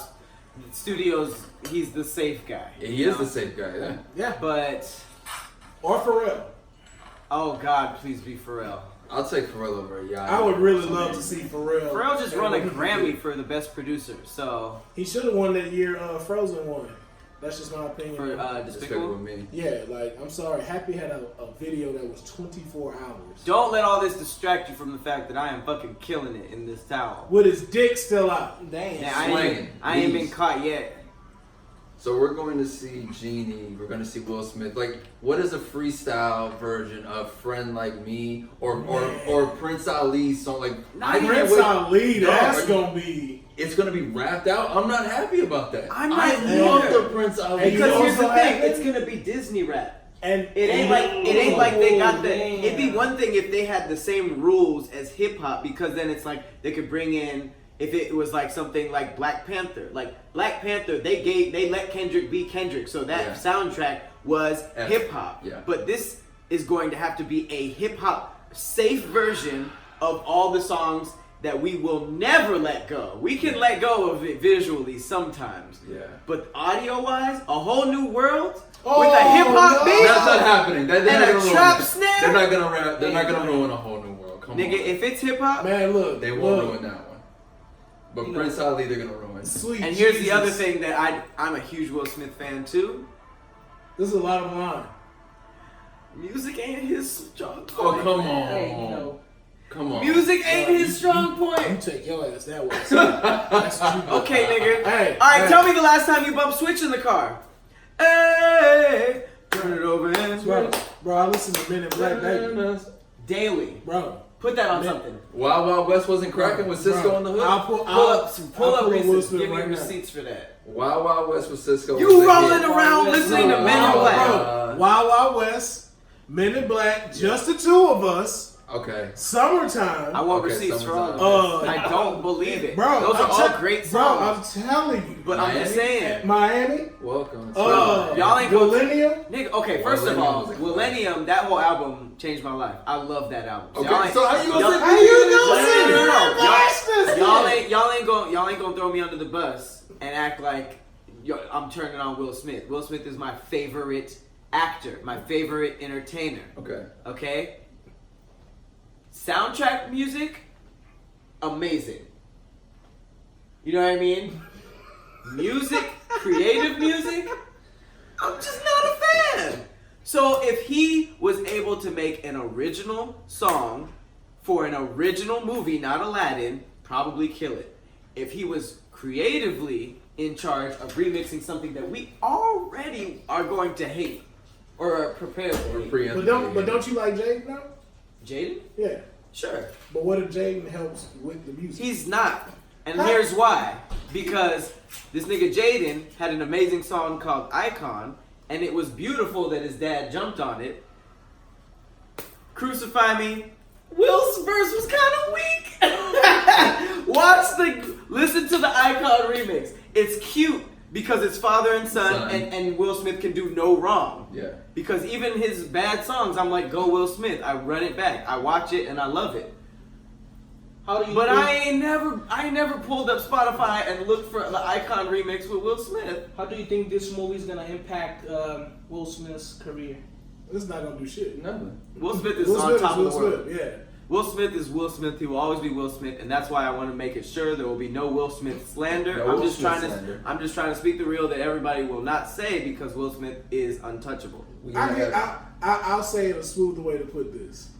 Speaker 2: studios. He's the safe guy.
Speaker 3: He
Speaker 2: you
Speaker 3: is
Speaker 2: know?
Speaker 3: the safe guy, yeah.
Speaker 1: Yeah.
Speaker 2: But
Speaker 1: Or Pharrell.
Speaker 2: oh God, please be Pharrell.
Speaker 3: I'll take Pharrell over Yachty.
Speaker 1: I would really love to see Pharrell.
Speaker 2: Pharrell just won a Grammy for the best producer, so
Speaker 1: He should have won that year. Frozen won. That's just my opinion.
Speaker 2: for
Speaker 3: Despicable
Speaker 2: Despicable.
Speaker 3: Me.
Speaker 1: Yeah, like I'm sorry. Happy had a video that was 24 hours
Speaker 2: Don't let all this distract you from the fact that I am fucking killing it in this towel.
Speaker 1: with his dick still out.
Speaker 5: Damn.
Speaker 2: Yeah,
Speaker 3: Swinging.
Speaker 2: I ain't been
Speaker 3: Please.
Speaker 2: caught yet.
Speaker 3: So we're going to see Genie. We're going to see Will Smith. Like, what is a freestyle version of "Friend Like Me" or Prince Ali's song? Like, I can't
Speaker 1: Prince
Speaker 3: wait.
Speaker 1: Ali,
Speaker 3: No,
Speaker 1: that's
Speaker 3: are you-
Speaker 1: gonna be.
Speaker 3: It's going to be rapped out. I'm not happy about that.
Speaker 2: I'm not
Speaker 3: I
Speaker 2: either.
Speaker 3: love the Prince Ali.
Speaker 1: Hey,
Speaker 2: Because
Speaker 1: you
Speaker 2: here's the
Speaker 1: also
Speaker 2: thing,
Speaker 1: have-
Speaker 2: it's gonna be Disney rap.
Speaker 1: And
Speaker 2: It ain't like they got the.
Speaker 5: damn.
Speaker 2: It'd be one thing if they had the same rules as hip hop because then it's like they could bring in if it was like something like Black Panther. Like Black Panther, they let Kendrick be Kendrick, so that
Speaker 3: Yeah.
Speaker 2: soundtrack was
Speaker 3: F.
Speaker 2: hip hop.
Speaker 3: Yeah.
Speaker 2: But this is going to have to be a hip hop safe version of all the songs that we will never let go. We can let go of it visually sometimes.
Speaker 3: Yeah.
Speaker 2: But audio wise, a whole new world
Speaker 1: Oh,
Speaker 2: with a hip hop
Speaker 1: no.
Speaker 2: beat.
Speaker 3: That's not happening. They're
Speaker 2: And
Speaker 3: not
Speaker 2: a
Speaker 3: gonna
Speaker 2: trap
Speaker 3: ruin it.
Speaker 2: snare?
Speaker 3: They're not gonna rap. They're not gonna ruin a whole new world. Come
Speaker 2: Nigga,
Speaker 3: on.
Speaker 2: if it's hip hop,
Speaker 1: man, look,
Speaker 3: They won't
Speaker 1: look,
Speaker 3: ruin that one. But
Speaker 5: You know-
Speaker 3: Prince Ali, they're gonna ruin.
Speaker 1: Sweet
Speaker 2: and here's the
Speaker 1: Jesus.
Speaker 2: other thing that I'm a huge Will Smith fan too.
Speaker 1: This is a lot of line.
Speaker 2: Music ain't his strong
Speaker 3: Oh,
Speaker 2: point.
Speaker 3: come
Speaker 5: Hey, you
Speaker 3: on.
Speaker 5: know.
Speaker 3: Come on.
Speaker 2: Music ain't his strong
Speaker 1: You
Speaker 2: point.
Speaker 1: take your ass that way. That's what you do.
Speaker 2: Okay, nigga.
Speaker 1: Hey,
Speaker 2: All right,
Speaker 1: hey.
Speaker 2: tell me the last time you bumped Switch in the car. Hey, turn it over and
Speaker 1: Bro,
Speaker 2: switch.
Speaker 1: bro, I listen to Men in Black daily.
Speaker 2: Daily.
Speaker 1: Bro,
Speaker 2: Put that on
Speaker 1: Man.
Speaker 2: something.
Speaker 3: Wild Wild West wasn't cracking with Cisco
Speaker 1: bro,
Speaker 3: on the hood.
Speaker 1: I'll pull
Speaker 2: Pull
Speaker 1: I'll
Speaker 2: up
Speaker 1: Will
Speaker 2: receipts.
Speaker 1: Smith
Speaker 2: Give me
Speaker 1: right now.
Speaker 2: receipts for that.
Speaker 3: Wild Wild West with Cisco. was
Speaker 2: You
Speaker 3: the
Speaker 2: rolling
Speaker 3: hit.
Speaker 2: around listening to Men in Black.
Speaker 1: Bro, Wild Wild West, Men in Black, just the two of us,
Speaker 3: Okay.
Speaker 1: Summertime.
Speaker 2: I want
Speaker 3: Okay,
Speaker 2: receipts for all of
Speaker 1: summertime.
Speaker 2: this. I don't believe it.
Speaker 1: Bro,
Speaker 2: Those are
Speaker 1: I'm
Speaker 2: all
Speaker 1: tell-
Speaker 2: great
Speaker 1: Bro,
Speaker 2: songs.
Speaker 1: I'm telling you.
Speaker 2: But I'm just saying.
Speaker 1: Miami.
Speaker 3: Welcome.
Speaker 2: y'all ain't gonna-
Speaker 1: Millennium.
Speaker 2: Nigga, okay, first of all,
Speaker 3: Millennium was a
Speaker 2: Millennium, that whole album changed my life. I love that album.
Speaker 3: Okay,
Speaker 2: Y'all ain't-
Speaker 3: so how you gonna
Speaker 2: y'all-
Speaker 3: say-
Speaker 1: How you gonna
Speaker 2: No,
Speaker 1: say
Speaker 2: no, no, no.
Speaker 1: that?
Speaker 2: Y'all ain't gonna throw me under the bus and act like I'm turning on Will Smith. Will Smith is my favorite actor, my favorite entertainer.
Speaker 3: Okay.
Speaker 2: Okay? Soundtrack music, amazing. You know what I mean? Music, creative music, I'm just not a fan. So if he was able to make an original song for an original movie, not Aladdin, probably kill it. If he was creatively in charge of remixing something that we already are going to hate or are prepared for hate.
Speaker 1: But don't you like Jaden now?
Speaker 2: Jaden?
Speaker 1: Yeah.
Speaker 2: Sure.
Speaker 1: But what if Jaden helps with the music?
Speaker 2: He's not. And here's why. Because this nigga Jaden had an amazing song called Icon, and it was beautiful that his dad jumped on it. Crucify Me. Will's verse was kind of weak. Listen to the Icon remix. It's cute because it's father and son. And Will Smith can do no wrong.
Speaker 3: Yeah.
Speaker 2: Because even his bad songs, I'm like, go Will Smith. I run it back. I watch it and I love it.
Speaker 5: How do you
Speaker 2: But
Speaker 5: think,
Speaker 2: I ain't never pulled up Spotify and looked for the Icon remix with Will Smith.
Speaker 5: How do you think this movie is gonna impact Will Smith's career?
Speaker 1: It's not gonna do shit.
Speaker 3: Nothing.
Speaker 2: Will Smith is
Speaker 1: Will
Speaker 2: on
Speaker 1: Smith
Speaker 2: top
Speaker 1: is
Speaker 2: of the
Speaker 1: Will
Speaker 2: world.
Speaker 1: Smith, yeah.
Speaker 2: Will Smith is Will Smith. He will always be Will Smith, and that's why I want to make it sure there will be no Will Smith slander.
Speaker 3: No
Speaker 2: I'm
Speaker 3: Will
Speaker 2: just
Speaker 3: Smith
Speaker 2: trying
Speaker 3: slander.
Speaker 2: to. I'm just trying to speak the real that everybody will not say because Will Smith is untouchable.
Speaker 1: I'll say it a smoother way to put this.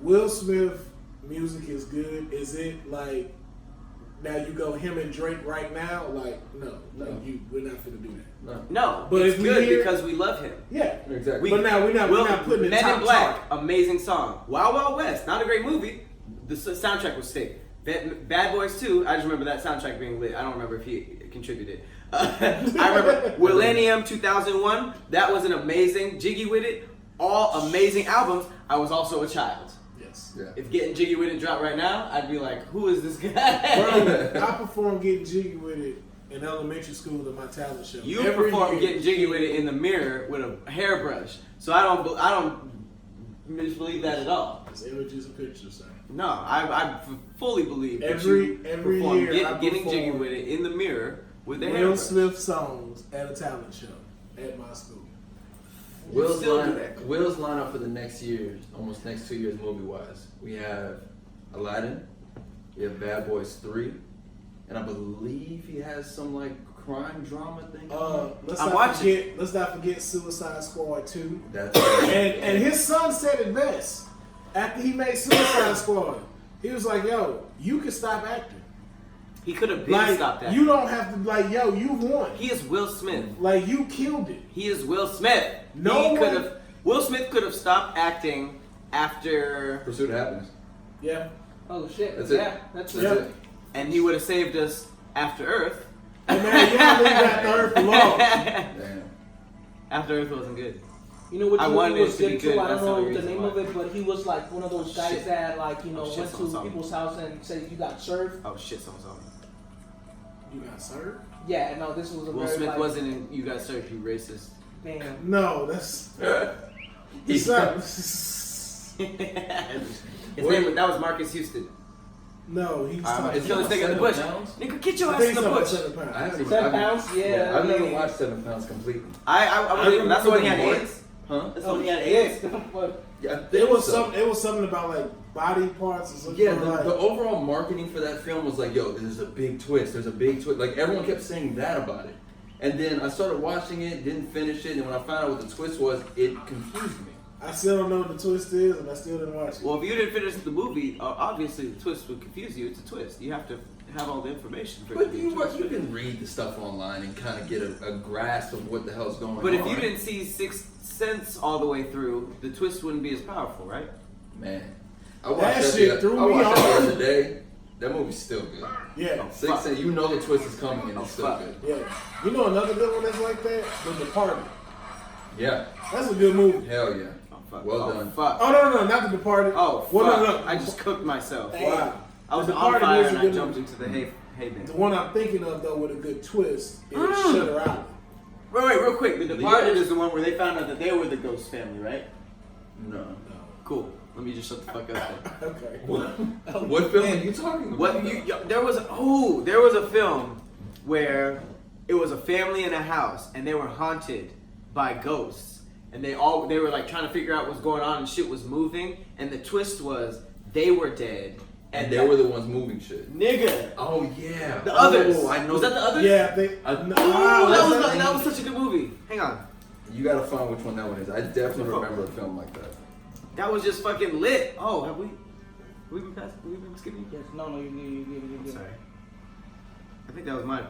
Speaker 1: Will Smith music is good. Is it like now you go him and Drake right now? Like no. We're not finna do that.
Speaker 2: No,
Speaker 1: But
Speaker 2: it's
Speaker 1: if we
Speaker 2: good
Speaker 1: hear-
Speaker 2: because we love him.
Speaker 1: Yeah,
Speaker 3: Exactly.
Speaker 1: but now we're not putting it
Speaker 2: Men
Speaker 1: top
Speaker 2: in Black,
Speaker 1: top.
Speaker 2: amazing song. Wild Wild West, not a great movie. The soundtrack was sick. Bad Boys 2, I just remember that soundtrack being lit. I don't remember if he contributed. I remember Millennium 2001, that was an amazing. Jiggy With It, all amazing albums. I was also a child.
Speaker 1: Yes.
Speaker 3: Yeah.
Speaker 2: If Getting Jiggy With It dropped right now, I'd be like, who is this guy?
Speaker 1: Bro, I performed Getting Jiggy With It in elementary school to my talent show.
Speaker 2: You
Speaker 1: Every
Speaker 2: perform
Speaker 1: year,
Speaker 2: getting jiggy with it in the mirror with a hairbrush. So I don't misbelieve that at all.
Speaker 1: It's images and pictures, sir.
Speaker 2: No, I fully believe that
Speaker 1: Every
Speaker 2: you
Speaker 1: every
Speaker 2: perform
Speaker 1: year I
Speaker 2: getting jiggy
Speaker 1: perform
Speaker 2: with it in the mirror with the
Speaker 1: Will
Speaker 2: hairbrush.
Speaker 1: Smith songs at a talent show at my school.
Speaker 3: Will's
Speaker 2: still do
Speaker 3: line,
Speaker 2: that.
Speaker 3: Will's lineup for the next year, almost next 2 years movie wise. We have Aladdin, we have Bad Boys 3, and I believe he has some like crime drama thing.
Speaker 1: Let's not forget Suicide Squad 2.
Speaker 3: That's
Speaker 1: And his son said it best. After he made Suicide Squad, he was like, yo, you can stop acting.
Speaker 2: He could have been
Speaker 1: Like,
Speaker 2: stopped that.
Speaker 1: you don't have to, like, yo, you won.
Speaker 2: He is Will Smith.
Speaker 1: Like, you killed it.
Speaker 2: He is Will Smith. Will Smith could have stopped acting after,
Speaker 3: Pursuit of Happiness.
Speaker 1: Yeah.
Speaker 5: Oh shit.
Speaker 3: That's it.
Speaker 5: Yeah, that's
Speaker 1: Yeah.
Speaker 5: it.
Speaker 2: and he would have saved us after Earth.
Speaker 1: Hey, man, y'all leave that third alone.
Speaker 3: Damn.
Speaker 2: After Earth wasn't good.
Speaker 5: You know what
Speaker 2: I
Speaker 5: movie
Speaker 2: wanted
Speaker 5: was
Speaker 2: it to be
Speaker 5: good too?
Speaker 2: good,
Speaker 5: I
Speaker 2: that's
Speaker 5: don't
Speaker 2: the
Speaker 5: know
Speaker 2: only
Speaker 5: the
Speaker 2: reason
Speaker 5: name
Speaker 2: why.
Speaker 5: of it, but he was like one of those guys
Speaker 2: shit.
Speaker 5: that like, you know,
Speaker 2: shit,
Speaker 5: went
Speaker 2: someone
Speaker 5: to
Speaker 2: saw me.
Speaker 5: people's house and said you got served.
Speaker 2: Oh shit, someone saw me.
Speaker 1: You got served?
Speaker 5: Yeah, no, this was a
Speaker 2: Will
Speaker 5: very
Speaker 2: Smith
Speaker 5: like,
Speaker 2: wasn't in You Got Served, you racist.
Speaker 5: damn.
Speaker 1: No, that's. It's not.
Speaker 2: That was Marcus Houston.
Speaker 1: No, he's
Speaker 2: It's
Speaker 1: talking.
Speaker 2: gonna stick in the bush.
Speaker 3: 7 pounds?
Speaker 2: Nigga, get your
Speaker 1: I
Speaker 2: ass
Speaker 1: think
Speaker 2: in the
Speaker 1: he's
Speaker 2: bush.
Speaker 1: talking 7
Speaker 3: I haven't
Speaker 1: pounds.
Speaker 3: even.
Speaker 5: 7 pounds? Yeah,
Speaker 3: I've never
Speaker 5: yeah.
Speaker 3: watched 7 Pounds completely.
Speaker 2: I believe him. That's the one he had
Speaker 3: remember
Speaker 2: AIDS.
Speaker 3: Huh?
Speaker 2: That's the one he had
Speaker 5: Yes.
Speaker 2: AIDS.
Speaker 3: Yeah, I think
Speaker 1: It was
Speaker 3: so.
Speaker 1: it was something about like body parts or something.
Speaker 3: Yeah,
Speaker 1: like,
Speaker 3: the overall marketing for that film was like, yo, there's a big twist. There's a big twist. Like, everyone kept saying that about it. And then I started watching it, didn't finish it, and when I found out what the twist was, it confused me.
Speaker 1: I still don't know what the twist is, and I still didn't watch it.
Speaker 2: Well, if you didn't finish the movie, obviously the twist would confuse you. It's a twist. You have to have all the information for it to
Speaker 3: But
Speaker 2: be a
Speaker 3: you
Speaker 2: twist.
Speaker 3: can read the stuff online and kind of get a grasp of what the hell's going on.
Speaker 2: But if you didn't see Sixth Sense all the way through, the twist wouldn't be as powerful, right?
Speaker 3: Man. I watched that
Speaker 1: shit threw me
Speaker 3: that
Speaker 1: off.
Speaker 3: the other day. That movie's still good.
Speaker 1: Yeah,
Speaker 3: Six Sense, you know the twist is coming and it's still
Speaker 2: fuck.
Speaker 3: good.
Speaker 1: yeah. You know another good one that's like that? The Departed.
Speaker 3: Yeah.
Speaker 1: That's a good movie.
Speaker 3: Hell yeah.
Speaker 2: Oh, fuck.
Speaker 3: Well
Speaker 2: oh,
Speaker 3: done.
Speaker 2: Fuck.
Speaker 1: Oh no, not The Departed.
Speaker 2: Oh, fuck.
Speaker 1: Well, no.
Speaker 2: I just cooked myself.
Speaker 1: Wow.
Speaker 2: I was
Speaker 1: The
Speaker 2: on
Speaker 1: Departed
Speaker 2: fire
Speaker 1: is a
Speaker 2: and I
Speaker 1: good
Speaker 2: jumped
Speaker 1: movie.
Speaker 2: into the hay bin.
Speaker 1: The one I'm thinking of though with a good twist is Shutter Island.
Speaker 2: Wait, real quick. The Departed
Speaker 3: Ghost?
Speaker 2: is the one where they found out that they were the ghost family, right?
Speaker 3: No.
Speaker 2: Cool. Let me just shut the fuck up then.
Speaker 1: Okay.
Speaker 3: What film are you talking about?
Speaker 2: What there was a film where it was a family in a house and they were haunted by ghosts and they were like trying to figure out what's going on and shit was moving and the twist was they were dead
Speaker 3: And they were the ones moving shit.
Speaker 2: nigga.
Speaker 3: Oh yeah.
Speaker 2: The Others.
Speaker 3: I know.
Speaker 2: Was that the Others?
Speaker 1: Yeah, they.
Speaker 2: That was such a good movie. Hang on.
Speaker 3: You gotta find which one that one is. I definitely remember a film like that.
Speaker 2: That was just fucking lit. Oh, have we been skipping?
Speaker 5: Yes, no, you
Speaker 2: Sorry. I think that was my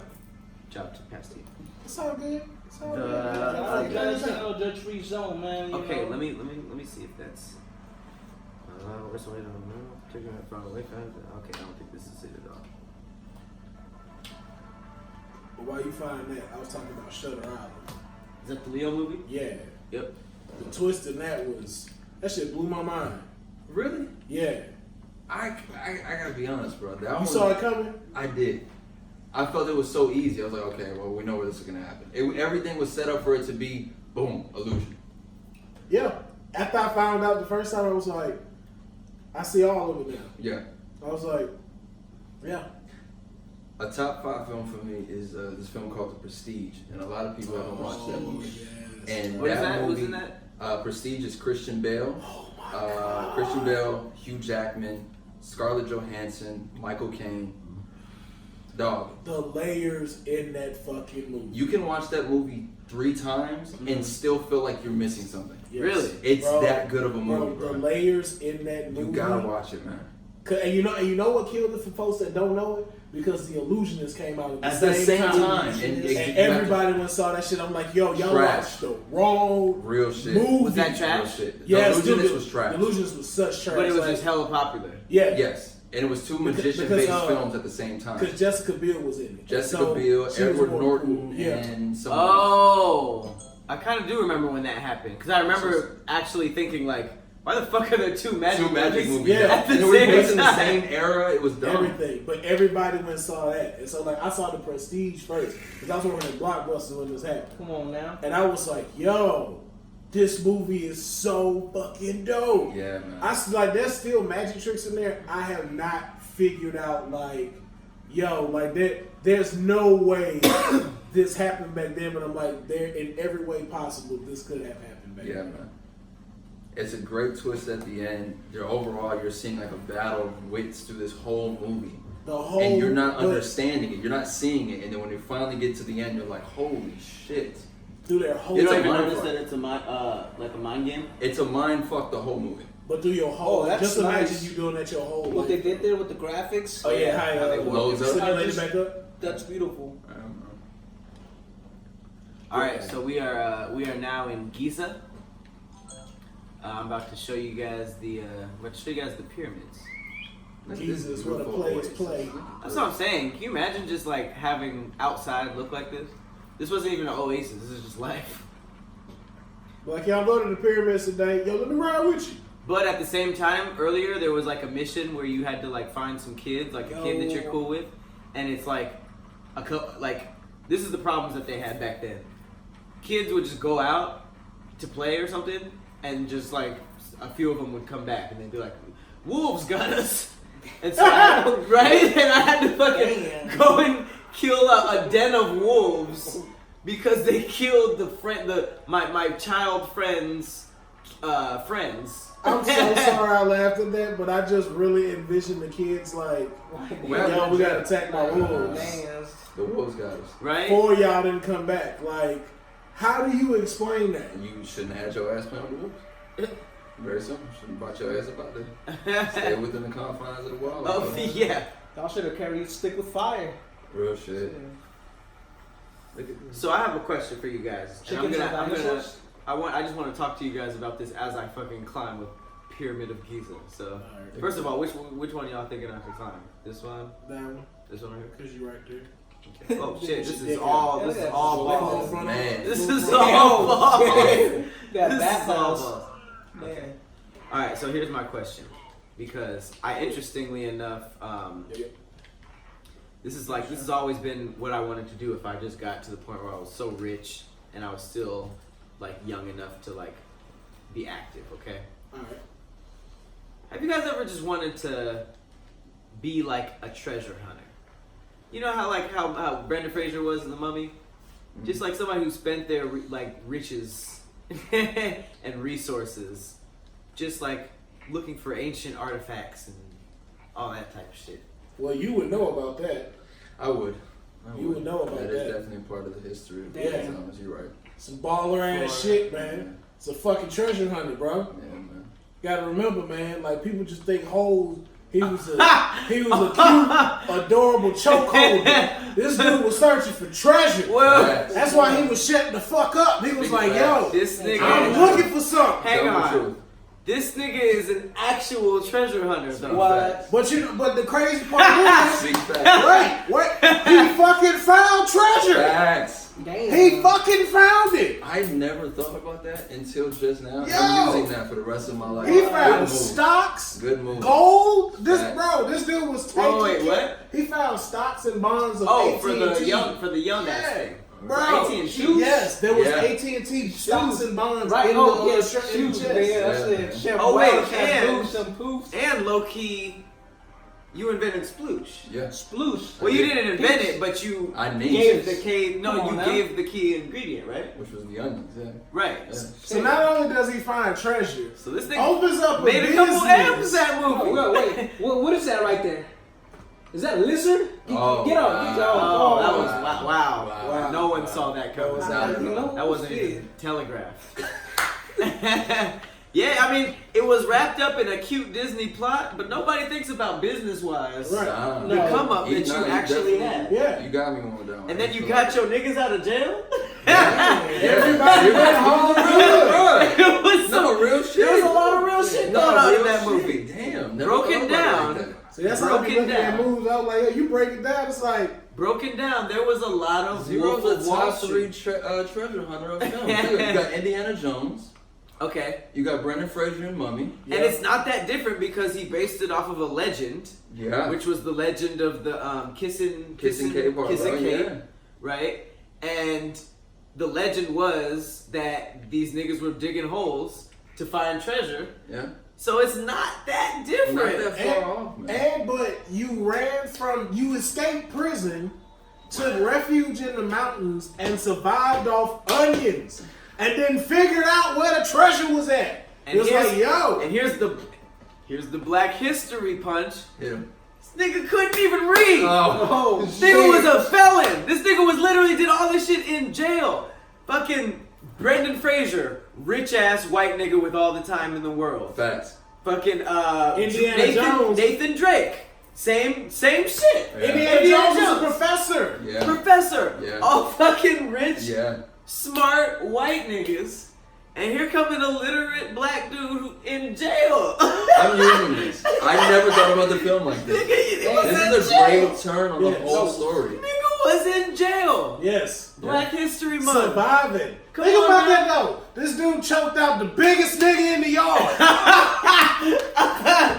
Speaker 2: job to pass to you.
Speaker 1: It's all good. It's all
Speaker 2: The-
Speaker 1: good.
Speaker 5: Judge-free zone, man. you
Speaker 2: Okay,
Speaker 5: know.
Speaker 2: let me see if that's. Wrestling, I don't know. Taking it far away from it. Okay, I don't think this is it at all.
Speaker 1: But while you find that, I was talking about Shutter Island.
Speaker 2: Is that the Leo movie?
Speaker 1: Yeah.
Speaker 2: Yep.
Speaker 1: The twist in that shit blew my mind.
Speaker 3: Really?
Speaker 1: Yeah.
Speaker 3: I gotta be honest, bro. That
Speaker 1: You
Speaker 3: one,
Speaker 1: saw it coming?
Speaker 3: I did. I felt it was so easy. I was like, okay, well, we know where this is gonna happen. Everything was set up for it to be, boom, illusion.
Speaker 1: Yeah. After I found out the first time, I was like, I see all of it now.
Speaker 3: Yeah.
Speaker 1: I was like, yeah.
Speaker 3: A top 5 film for me is this film called The Prestige, and a lot of people haven't watched that movie.
Speaker 1: Yes.
Speaker 3: And
Speaker 2: What is
Speaker 3: that
Speaker 2: that?
Speaker 3: movie,
Speaker 2: Who's in that?
Speaker 3: Prestige is Christian Bale.
Speaker 1: Oh my God.
Speaker 3: Christian Bale, Hugh Jackman, Scarlett Johansson, Michael Caine. Dog.
Speaker 1: The layers in that fucking movie.
Speaker 3: You can watch that movie 3 times and still feel like you're missing something.
Speaker 1: Yes.
Speaker 2: Really?
Speaker 3: It's
Speaker 1: Bro,
Speaker 3: that good of a movie, bro.
Speaker 1: The layers in that movie.
Speaker 3: You gotta watch it, man.
Speaker 1: And you know what killed it for folks that don't know it? Because the Illusionist came out
Speaker 3: At the same time.
Speaker 1: And
Speaker 3: And
Speaker 1: everybody went and saw that shit. I'm like, yo, y'all
Speaker 3: Trash.
Speaker 1: watched the wrong
Speaker 3: Real shit.
Speaker 1: movie.
Speaker 2: Was that trash?
Speaker 3: Real shit.
Speaker 1: Yes,
Speaker 3: The Illusionist was trash.
Speaker 1: The Illusionist was such trash.
Speaker 2: But it was
Speaker 1: like,
Speaker 2: just hella popular.
Speaker 1: yeah.
Speaker 3: Yes. And it was 2 magician-based films at the same time.
Speaker 1: Because Jessica Biel was in it.
Speaker 3: Jessica
Speaker 1: So,
Speaker 3: Biel,
Speaker 1: she was
Speaker 3: Edward
Speaker 1: more
Speaker 3: Norton,
Speaker 1: cool. Yeah.
Speaker 3: and some.
Speaker 2: Oh, I kind of do remember when that happened because I remember actually thinking like, Why the fuck are there two magic
Speaker 3: movies?
Speaker 1: Yeah.
Speaker 2: At the
Speaker 3: It was
Speaker 2: same
Speaker 3: in the
Speaker 2: time.
Speaker 3: same era. It was dumb.
Speaker 1: Everything, but everybody went and saw that, and so like I saw the Prestige first because I was working at Blockbuster when this happened,
Speaker 4: Come on now.
Speaker 1: and I was like, "Yo, this movie is so fucking dope."
Speaker 3: Yeah, man.
Speaker 1: Like there's still magic tricks in there. I have not figured out like, yo, like there's no way this happened back then, but I'm like, there in every way possible this could have happened back
Speaker 3: Yeah,
Speaker 1: then.
Speaker 3: man. It's a great twist at the end. You're seeing like a battle of wits through this whole movie.
Speaker 1: The whole,
Speaker 3: And you're not understanding it. You're not seeing it. And then when you finally get to the end, you're like, holy shit.
Speaker 1: through their whole.
Speaker 2: You don't
Speaker 3: It's
Speaker 2: even
Speaker 3: a mind
Speaker 2: notice
Speaker 3: fuck.
Speaker 2: that it's a like a mind game.
Speaker 3: It's a mind fuck the whole movie.
Speaker 1: But through your whole,
Speaker 4: Oh, that's
Speaker 1: just imagine
Speaker 4: nice.
Speaker 1: you doing that your whole
Speaker 4: What
Speaker 1: life.
Speaker 4: they did there with the graphics.
Speaker 1: Oh yeah, how
Speaker 3: they loads up.
Speaker 1: simulate it back up.
Speaker 4: That's beautiful.
Speaker 3: I don't know.
Speaker 2: All right, so we are now in Giza. I'm about to show you guys the pyramids.
Speaker 1: Jesus, what a play's play.
Speaker 2: That's what I'm saying. Can you imagine just like having outside look like this? This wasn't even an oasis. This is just life.
Speaker 1: Like y'all go to the pyramids today. Yo, let me ride with you.
Speaker 2: But at the same time, earlier there was like a mission where you had to like find some kids, like a kid that you're cool with, and it's like this is the problems that they had back then. Kids would just go out to play or something, and just like a few of them would come back, and they'd be like, "Wolves got us," and so right, and I had to fucking go and kill a den of wolves because they killed my child friends' friends.
Speaker 1: I'm so sorry I laughed at that, but I just really envisioned the kids like, yo, we gotta attack my wolves.
Speaker 4: Man.
Speaker 3: The wolves got us.
Speaker 2: Right?
Speaker 1: 4 y'all didn't come back. Like, how do you explain that?
Speaker 3: You shouldn't have had your ass playing with the wolves. Very simple. Shouldn't have brought your ass up out there. Stay within the confines of the wild.
Speaker 2: Oh yeah.
Speaker 4: Y'all should have carried a stick with fire.
Speaker 3: Real shit. Look at this.
Speaker 2: So I have a question for you guys. And
Speaker 4: Chickens and dinosaurs?
Speaker 2: I just want to talk to you guys about this as I fucking climb the Pyramid of Giza. So first of all, which one of y'all thinking I should climb? This one?
Speaker 1: That one,
Speaker 2: This one right
Speaker 1: because you right there.
Speaker 2: here? Oh shit! This is all balls.
Speaker 3: Man.
Speaker 2: This is all balls.
Speaker 4: That
Speaker 2: This is all
Speaker 4: bathhouse.
Speaker 2: balls.
Speaker 4: Man.
Speaker 2: All right. So here's my question, because interestingly enough, this has always been what I wanted to do if I just got to the point where I was so rich and I was still like young enough to like be active. Okay.
Speaker 1: All right.
Speaker 2: Have you guys ever just wanted to be like a treasure hunter? You know how Brendan Fraser was in The Mummy? Just like somebody who spent their riches and resources just like looking for ancient artifacts and all that type of shit.
Speaker 1: Well, you would know about that.
Speaker 3: I would.
Speaker 1: You would know about
Speaker 3: that.
Speaker 1: that.
Speaker 3: Is definitely part of the history of
Speaker 1: Yeah.
Speaker 3: Thomas. You're right.
Speaker 1: Some baller ass shit, man. It's a fucking treasure hunter, bro.
Speaker 3: Yeah, man.
Speaker 1: Gotta remember, man. Like people just think Hov, he was a cute, adorable chokeholder. This dude was searching for treasure.
Speaker 2: Well,
Speaker 1: That's why he was shutting the fuck up. He was like, yo,
Speaker 2: this nigga.
Speaker 1: I'm looking for something.
Speaker 2: Hang
Speaker 3: Tell the
Speaker 2: on.
Speaker 3: truth.
Speaker 2: This nigga is an actual treasure hunter, though.
Speaker 4: What?
Speaker 1: But the crazy part is,
Speaker 3: Big facts.
Speaker 1: wait, he fucking found treasure.
Speaker 3: Facts.
Speaker 4: Damn.
Speaker 1: He fucking found it.
Speaker 3: I never thought about that until just now.
Speaker 1: Yo.
Speaker 3: I'm using that for the rest of my life.
Speaker 1: He
Speaker 3: Good
Speaker 1: found
Speaker 3: move.
Speaker 1: stocks,
Speaker 3: Good move.
Speaker 1: gold. This
Speaker 3: Facts.
Speaker 1: dude was taking.
Speaker 2: Oh, wait, what?
Speaker 1: He found stocks and bonds of
Speaker 2: Oh,
Speaker 1: AT&T.
Speaker 2: for the young ass
Speaker 1: Yeah.
Speaker 2: thing.
Speaker 1: Bro,
Speaker 2: AT&T.
Speaker 1: yes, there was
Speaker 3: Yeah.
Speaker 1: AT&T stocks and bonds
Speaker 4: Right,
Speaker 1: in
Speaker 4: oh,
Speaker 1: the
Speaker 4: yeah,
Speaker 1: shirt in the
Speaker 4: shoes,
Speaker 1: chest.
Speaker 4: man.
Speaker 3: Yeah.
Speaker 4: That's it. Chef
Speaker 2: Oh,
Speaker 4: Brown,
Speaker 2: wait,
Speaker 4: Chef
Speaker 2: and-
Speaker 4: Boots, some poofs.
Speaker 2: And low key, you invented sploosh.
Speaker 3: Yeah.
Speaker 4: Sploosh.
Speaker 2: Well, you didn't invent it, but you
Speaker 3: I named
Speaker 2: gave
Speaker 3: it.
Speaker 2: the key. No,
Speaker 4: Come on
Speaker 2: you
Speaker 4: now.
Speaker 2: gave the key ingredient, right?
Speaker 3: Which was the onions, yeah.
Speaker 2: Right.
Speaker 3: Yeah.
Speaker 1: So not only does he find treasure,
Speaker 2: So this nigga
Speaker 1: opens up
Speaker 2: made a couple M's that movie.
Speaker 4: Oh, wait. What is that right there? Is that a lizard?
Speaker 3: Oh,
Speaker 4: Get up.
Speaker 3: wow.
Speaker 4: Get up.
Speaker 2: Oh, that was
Speaker 3: Wow.
Speaker 2: wow.
Speaker 1: Wow.
Speaker 2: No one saw that coming.
Speaker 3: Wow.
Speaker 2: That wasn't even telegraphed. Yeah, I mean, it was wrapped up in a cute Disney plot, but nobody thinks about business-wise.
Speaker 1: Right.
Speaker 3: Nah.
Speaker 2: The come up that you actually
Speaker 3: definitely-
Speaker 2: had.
Speaker 1: Yeah.
Speaker 3: You got me one with that one.
Speaker 2: And then you got your niggas out of jail?
Speaker 1: Everybody went home good.
Speaker 2: It was some,
Speaker 3: No, real shit.
Speaker 2: There was a lot of real shit going on in that
Speaker 3: real
Speaker 2: movie.
Speaker 3: shit. Damn. Never
Speaker 2: Broken
Speaker 3: thought about it
Speaker 2: down.
Speaker 3: like that.
Speaker 1: See, that's how I be
Speaker 2: Broken
Speaker 1: looking at
Speaker 2: down.
Speaker 1: movies. I was like, yo, you break it down, it's like,
Speaker 2: Broken down, there was a lot of
Speaker 3: Zero's
Speaker 2: Wolf of
Speaker 3: the
Speaker 2: Wall
Speaker 3: top
Speaker 2: Street.
Speaker 3: three treasure hunter of film. Too. You got Indiana Jones.
Speaker 2: Okay.
Speaker 3: You got Brendan Fraser and Mummy.
Speaker 2: And it's not that different because he based it off of a legend.
Speaker 3: Yeah.
Speaker 2: Which was the legend of the Kissing
Speaker 3: Kate
Speaker 2: Kate, right? And the legend was that these niggas were digging holes to find treasure.
Speaker 3: Yeah.
Speaker 2: So it's not that different.
Speaker 3: Not that far off, man.
Speaker 1: But you escaped prison, took refuge in the mountains, and survived off onions, and then figured out where the treasure was at.
Speaker 2: And
Speaker 1: it was like, yo.
Speaker 2: And here's the Black History punch.
Speaker 3: Yeah.
Speaker 2: This nigga couldn't even read.
Speaker 3: Oh,
Speaker 2: this nigga was a felon. This nigga was literally did all this shit in jail. Fucking Brendan Fraser, rich ass white nigga with all the time in the world.
Speaker 3: Facts.
Speaker 2: Fucking
Speaker 1: Indiana Jones.
Speaker 2: Nathan Drake. Same shit.
Speaker 1: Yeah. Indiana Jones was a professor.
Speaker 3: Yeah.
Speaker 2: Professor.
Speaker 3: Yeah.
Speaker 2: All fucking rich,
Speaker 3: Yeah.
Speaker 2: smart white niggas. And here comes an illiterate black dude in jail.
Speaker 3: I'm using this. I never thought about the film like this. This is a great turn on the whole story.
Speaker 2: Nigga was in jail.
Speaker 1: Yes.
Speaker 2: Black History Month.
Speaker 1: Surviving.
Speaker 2: Come
Speaker 1: Think
Speaker 2: on,
Speaker 1: about
Speaker 2: man.
Speaker 1: that though. This dude choked out the biggest nigga in the yard.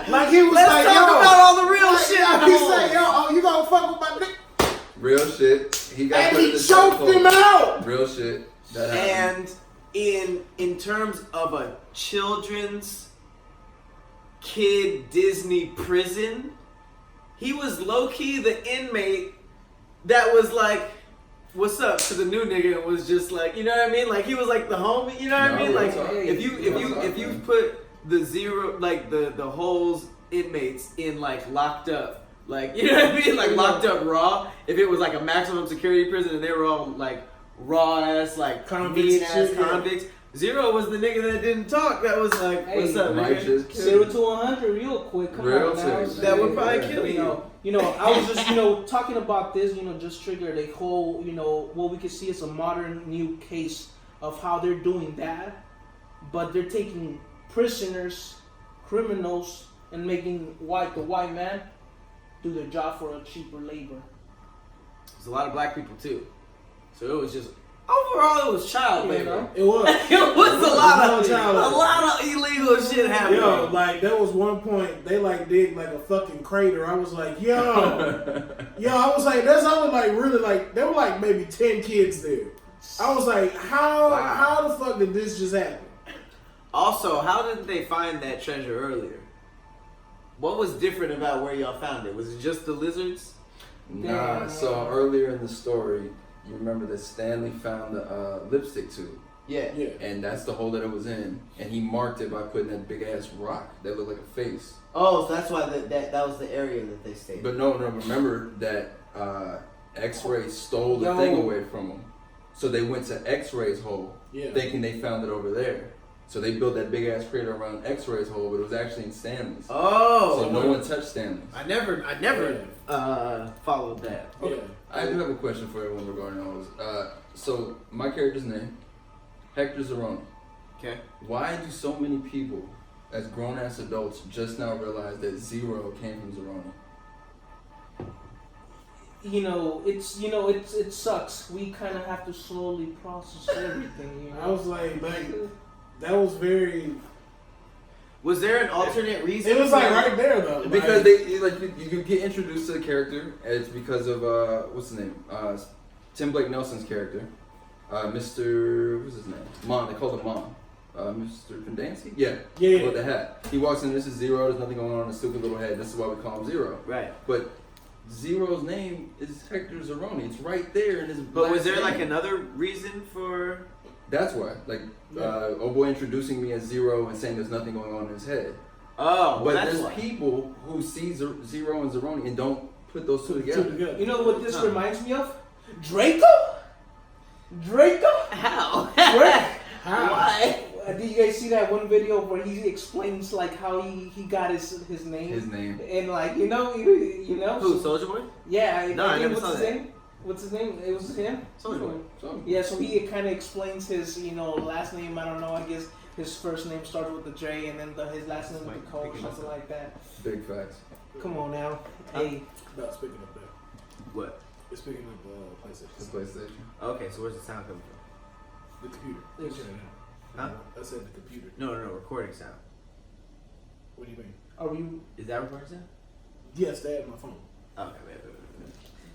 Speaker 1: Like he was
Speaker 2: Let's
Speaker 1: like,
Speaker 2: talk
Speaker 1: yo.
Speaker 2: about all the real
Speaker 1: like,
Speaker 2: shit.
Speaker 1: He said, yo, oh, you gonna fuck with my nigga?
Speaker 3: Real shit. He got
Speaker 1: And
Speaker 3: put in
Speaker 1: he
Speaker 3: the
Speaker 1: choked
Speaker 3: chokehold.
Speaker 1: him out.
Speaker 3: Real shit. That happened.
Speaker 2: And in terms of a children's kid Disney prison, he was low key the inmate that was like, "What's up?" to the new nigga, and was just like, you know what I mean? Like he was like the homie, you know what I mean? Like if you put the zero like the holes inmates in like locked up, like you know what I mean? Like locked up raw. If it was like a maximum security prison and they were all like raw ass like mean ass convicts. Zero was the nigga that didn't talk. That was like, "What's up, nigga?"
Speaker 5: 0 to 100, real quick. Come
Speaker 3: Real
Speaker 5: on now.
Speaker 3: shit.
Speaker 2: That would probably kill you.
Speaker 5: You know, I was just, talking about this, just triggered a whole, what we could see as a modern new case of how they're doing that, but they're taking prisoners, criminals, and making the white man do their job for a cheaper labor.
Speaker 2: There's a lot of black people too, so it was just overall it was child labor.
Speaker 1: It was.
Speaker 2: It was a lot of illegal shit happening.
Speaker 1: Yo, like there was one point they like dig like a fucking crater. I was like, yo, I was like, that's only like really like there were like maybe 10 kids there. I was like, how the fuck did this just happen?
Speaker 2: Also, how did they find that treasure earlier? What was different about where y'all found it? Was it just the lizards?
Speaker 3: Nah, so earlier in the story, you remember that Stanley found the lipstick tube.
Speaker 2: Yeah.
Speaker 3: And that's the hole that it was in. And he marked it by putting that big ass rock that looked like a face.
Speaker 2: Oh, so that's why that was the area that they stayed.
Speaker 3: But no, remember that X-Ray stole the thing away from him. So they went to X-Ray's hole, thinking they found it over there. So they built that big ass crater around X-Ray's hole, but it was actually in Stanley's.
Speaker 2: Oh.
Speaker 3: So no one touched Stanley's.
Speaker 2: I never followed that.
Speaker 3: Okay. Yeah. I do have a question for everyone regarding all this. So my character's name, Hector Zeroni.
Speaker 2: Okay. Why
Speaker 3: do so many people, as grown ass adults, just now realize that Zero came from Zeroni?
Speaker 5: It sucks. We kind of have to slowly process everything.
Speaker 1: I was like that was very.
Speaker 2: Was there an alternate reason?
Speaker 1: It was like right there though.
Speaker 3: Because you get introduced to the character. And it's because of what's his name? Tim Blake Nelson's character, Mr. What's his name? Mon. They called him Mon. Mr. Pendancy? Yeah. With the hat. He walks in. This is Zero. There's nothing going on in his stupid little head. This is why we call him Zero.
Speaker 2: Right.
Speaker 3: But Zero's name is Hector Zeroni. It's right there in his.
Speaker 2: But was there
Speaker 3: name.
Speaker 2: like another reason for?
Speaker 3: That's why. Oh boy introducing me as Zero and saying there's nothing going on in his head.
Speaker 2: Oh,
Speaker 3: but there's people who see Zero and Zeroni and don't put those two together.
Speaker 5: You know what this reminds me of? Draco?
Speaker 2: How?
Speaker 5: How? Why? Did you guys see that one video where he explains like how he got his name?
Speaker 3: His name.
Speaker 5: And like you know.
Speaker 2: Who? Soulja Boy?
Speaker 5: Yeah.
Speaker 2: No, I never saw that.
Speaker 5: Name? What's his name? It was him.
Speaker 2: Soulja Boy.
Speaker 5: Yeah. So he kind of explains his last name. I don't know. I guess his first name started with the J and then his last name with the Co or something like that.
Speaker 3: Big facts.
Speaker 5: Come on now. Hey.
Speaker 1: About speaking of that.
Speaker 2: What?
Speaker 1: It's speaking of PlayStation.
Speaker 3: The PlayStation.
Speaker 2: Okay, so where's the sound coming from?
Speaker 1: The computer.
Speaker 2: Huh?
Speaker 1: I said the computer.
Speaker 2: No, recording sound.
Speaker 1: What do you mean?
Speaker 5: Are you?
Speaker 2: Is that recording sound?
Speaker 1: Yes, they have my phone.
Speaker 2: Okay, wait.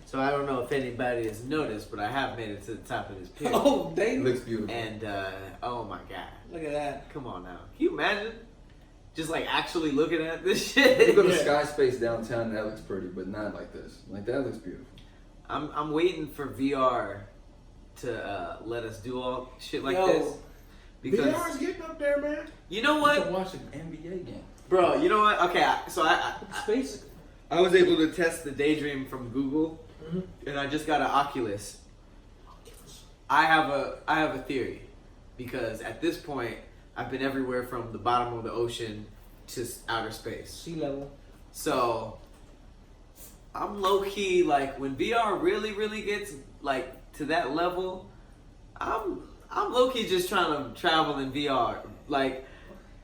Speaker 2: So I don't know if anybody has noticed, but I have made it to the top of this pyramid.
Speaker 5: Oh, dang!
Speaker 3: It looks beautiful.
Speaker 2: And oh my god,
Speaker 5: Look at that.
Speaker 2: come on now. Can you imagine? Just like actually looking at this shit.
Speaker 3: You go to Sky Space downtown, that looks pretty, but not like this. Like that looks beautiful.
Speaker 2: I'm waiting for VR to let us do all shit like
Speaker 5: Yo.
Speaker 2: this. Because
Speaker 1: VR's getting up there, man.
Speaker 2: you know
Speaker 3: To
Speaker 2: what,
Speaker 3: watch an NBA game.
Speaker 2: bro? You know what? Okay, so
Speaker 5: It's basic.
Speaker 2: I was able to test the Daydream from Google,
Speaker 1: Mm-hmm.
Speaker 2: and I just got an Oculus. I have a theory, because at this point I've been everywhere from the bottom of the ocean to outer space.
Speaker 5: Sea level.
Speaker 2: So I'm low key like when VR really gets like to that level, I'm low key just trying to travel in VR. Like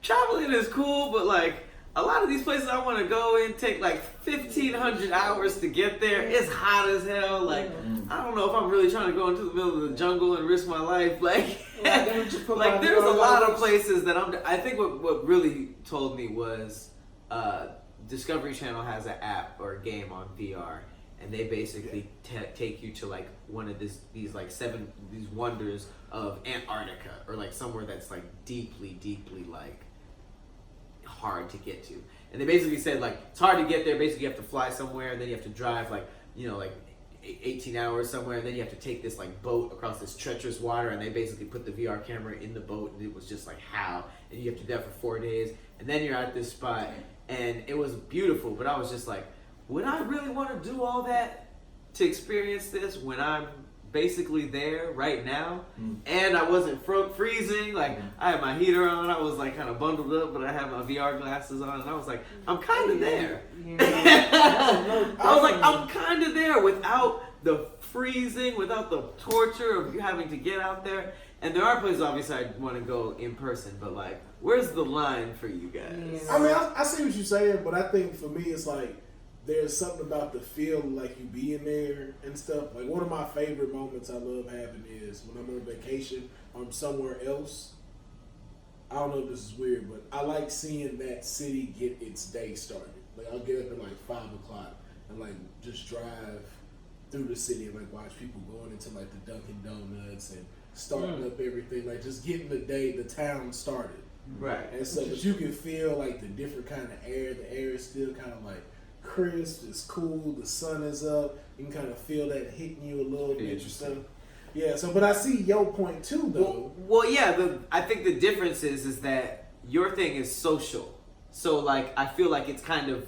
Speaker 2: traveling is cool, but like a lot of these places I want to go in take like 1,500 hours to get there. It's hot as hell. Like I don't know if I'm really trying to go into the middle of the jungle and risk my life. Like like there's a lot of places that I think what really told me was Discovery Channel has an app or a game on VR, and they basically take you to like one of these wonders of Antarctica or like somewhere that's like deeply like hard to get to. And they basically said like it's hard to get there. Basically, you have to fly somewhere, and then you have to drive like 18 hours somewhere, and then you have to take this like boat across this treacherous water, and they basically put the VR camera in the boat, and it was just like how, and you have to do that for 4 days, and then you're at this spot, and it was beautiful, but I was just like, would I really want to do all that to experience this when I'm basically there right now? And I wasn't freezing, like I had my heater on, I was like kind of bundled up, but I had my VR glasses on, and I was like, I'm kind of there. I was like, I'm kind of there without the freezing, without the torture of having to get out there. And there are places obviously I want to go in person, but like, where's the line for you guys?
Speaker 1: I mean, I see what you're saying, but I think for me it's like there's something about the feel like you being there and stuff. Like one of my favorite moments I love having is when I'm on vacation or I'm somewhere else. I don't know if this is weird, but I like seeing that city get its day started. Like I'll get up at like 5 o'clock and like just drive through the city and like watch people going into like the Dunkin' Donuts and starting up everything, like just getting the town started.
Speaker 2: Right.
Speaker 1: And so, but you can feel like the different kind of air. The air is still kind of like crisp, it's cool, the sun is up. You can kind of feel that hitting you a little bit.
Speaker 3: Interesting.
Speaker 1: Yeah, so, but I see your point too, though.
Speaker 2: Well, yeah, I think the difference is that your thing is social. So, like, I feel like it's kind of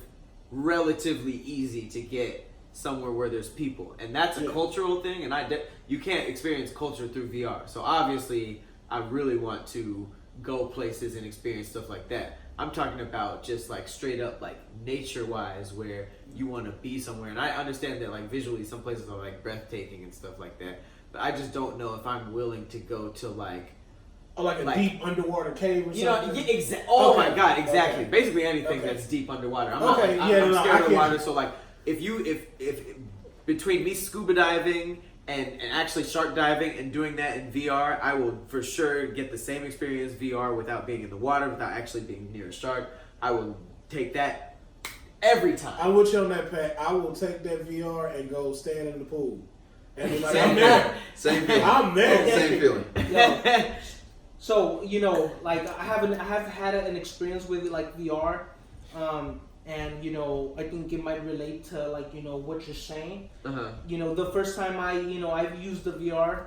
Speaker 2: relatively easy to get somewhere where there's people. And that's a cultural thing, and you can't experience culture through VR. So, obviously, I really want to go places and experience stuff like that. I'm talking about just, like, straight up, like, nature-wise, where you want to be somewhere. And I understand that, like, visually, some places are, like, breathtaking and stuff like that. But I just don't know if I'm willing to go to, like...
Speaker 1: Or like a deep underwater cave or something?
Speaker 2: Oh my god, exactly. Okay. Basically anything that's deep underwater. I'm scared of water, so like if between me scuba diving and actually shark diving and doing that in VR, I will for sure get the same experience VR without being in the water, without actually being near a shark. I will take that every time.
Speaker 1: I'm with you on that, Pat. I will take that VR and go stand in the pool. And be like, I'm there.
Speaker 3: Same feeling.
Speaker 1: I'm there.
Speaker 3: Same feeling.
Speaker 5: Yeah. So, like I have had an experience with like VR, and I think it might relate to like what you're saying. The first time I've used the VR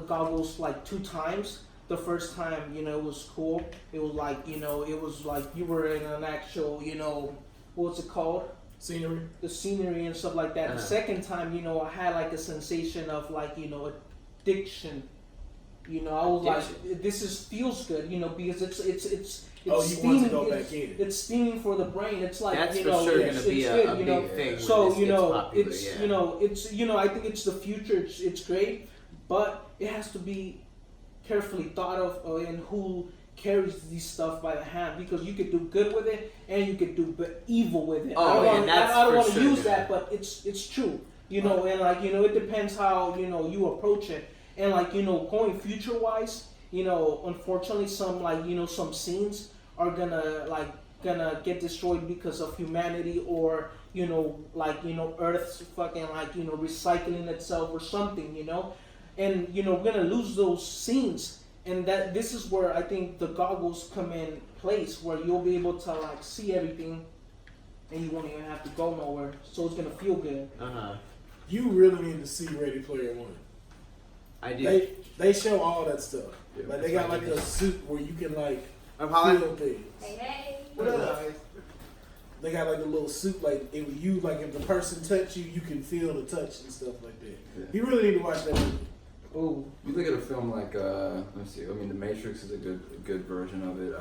Speaker 5: goggles like 2 times. The first time it was cool. It was like it was like you were in an actual what's it called?
Speaker 1: Scenery.
Speaker 5: The scenery and stuff like that. The second time I had like a sensation of like addiction. I was like, this feels good, because it's
Speaker 1: you want to go back in.
Speaker 5: It's steaming for the brain. It's like
Speaker 2: that's for sure going to be a big thing.
Speaker 5: So
Speaker 2: it's
Speaker 5: I think it's the future. It's great, but it has to be carefully thought of and who carries these stuff by the hand, because you could do good with it and you could do evil with it. I don't want to use that, but it's true. And like it depends how you approach it. And like going future wise, unfortunately, some some scenes are gonna get destroyed because of humanity or Earth's fucking recycling itself or something, and we're gonna lose those scenes. And that this is where I think the goggles come in place, where you'll be able to see everything, and you won't even have to go nowhere. So it's gonna feel good.
Speaker 1: You really need to see Ready Player One.
Speaker 2: I do.
Speaker 1: They show all that stuff.
Speaker 3: Yeah,
Speaker 1: They got a suit where you can feel things.
Speaker 6: Hey.
Speaker 1: What up? They got a little suit if the person touch you, you can feel the touch and stuff like that.
Speaker 3: Yeah.
Speaker 1: You really need to watch that movie.
Speaker 5: Oh,
Speaker 3: You look at a film like let's see. I mean, The Matrix is a good version of it.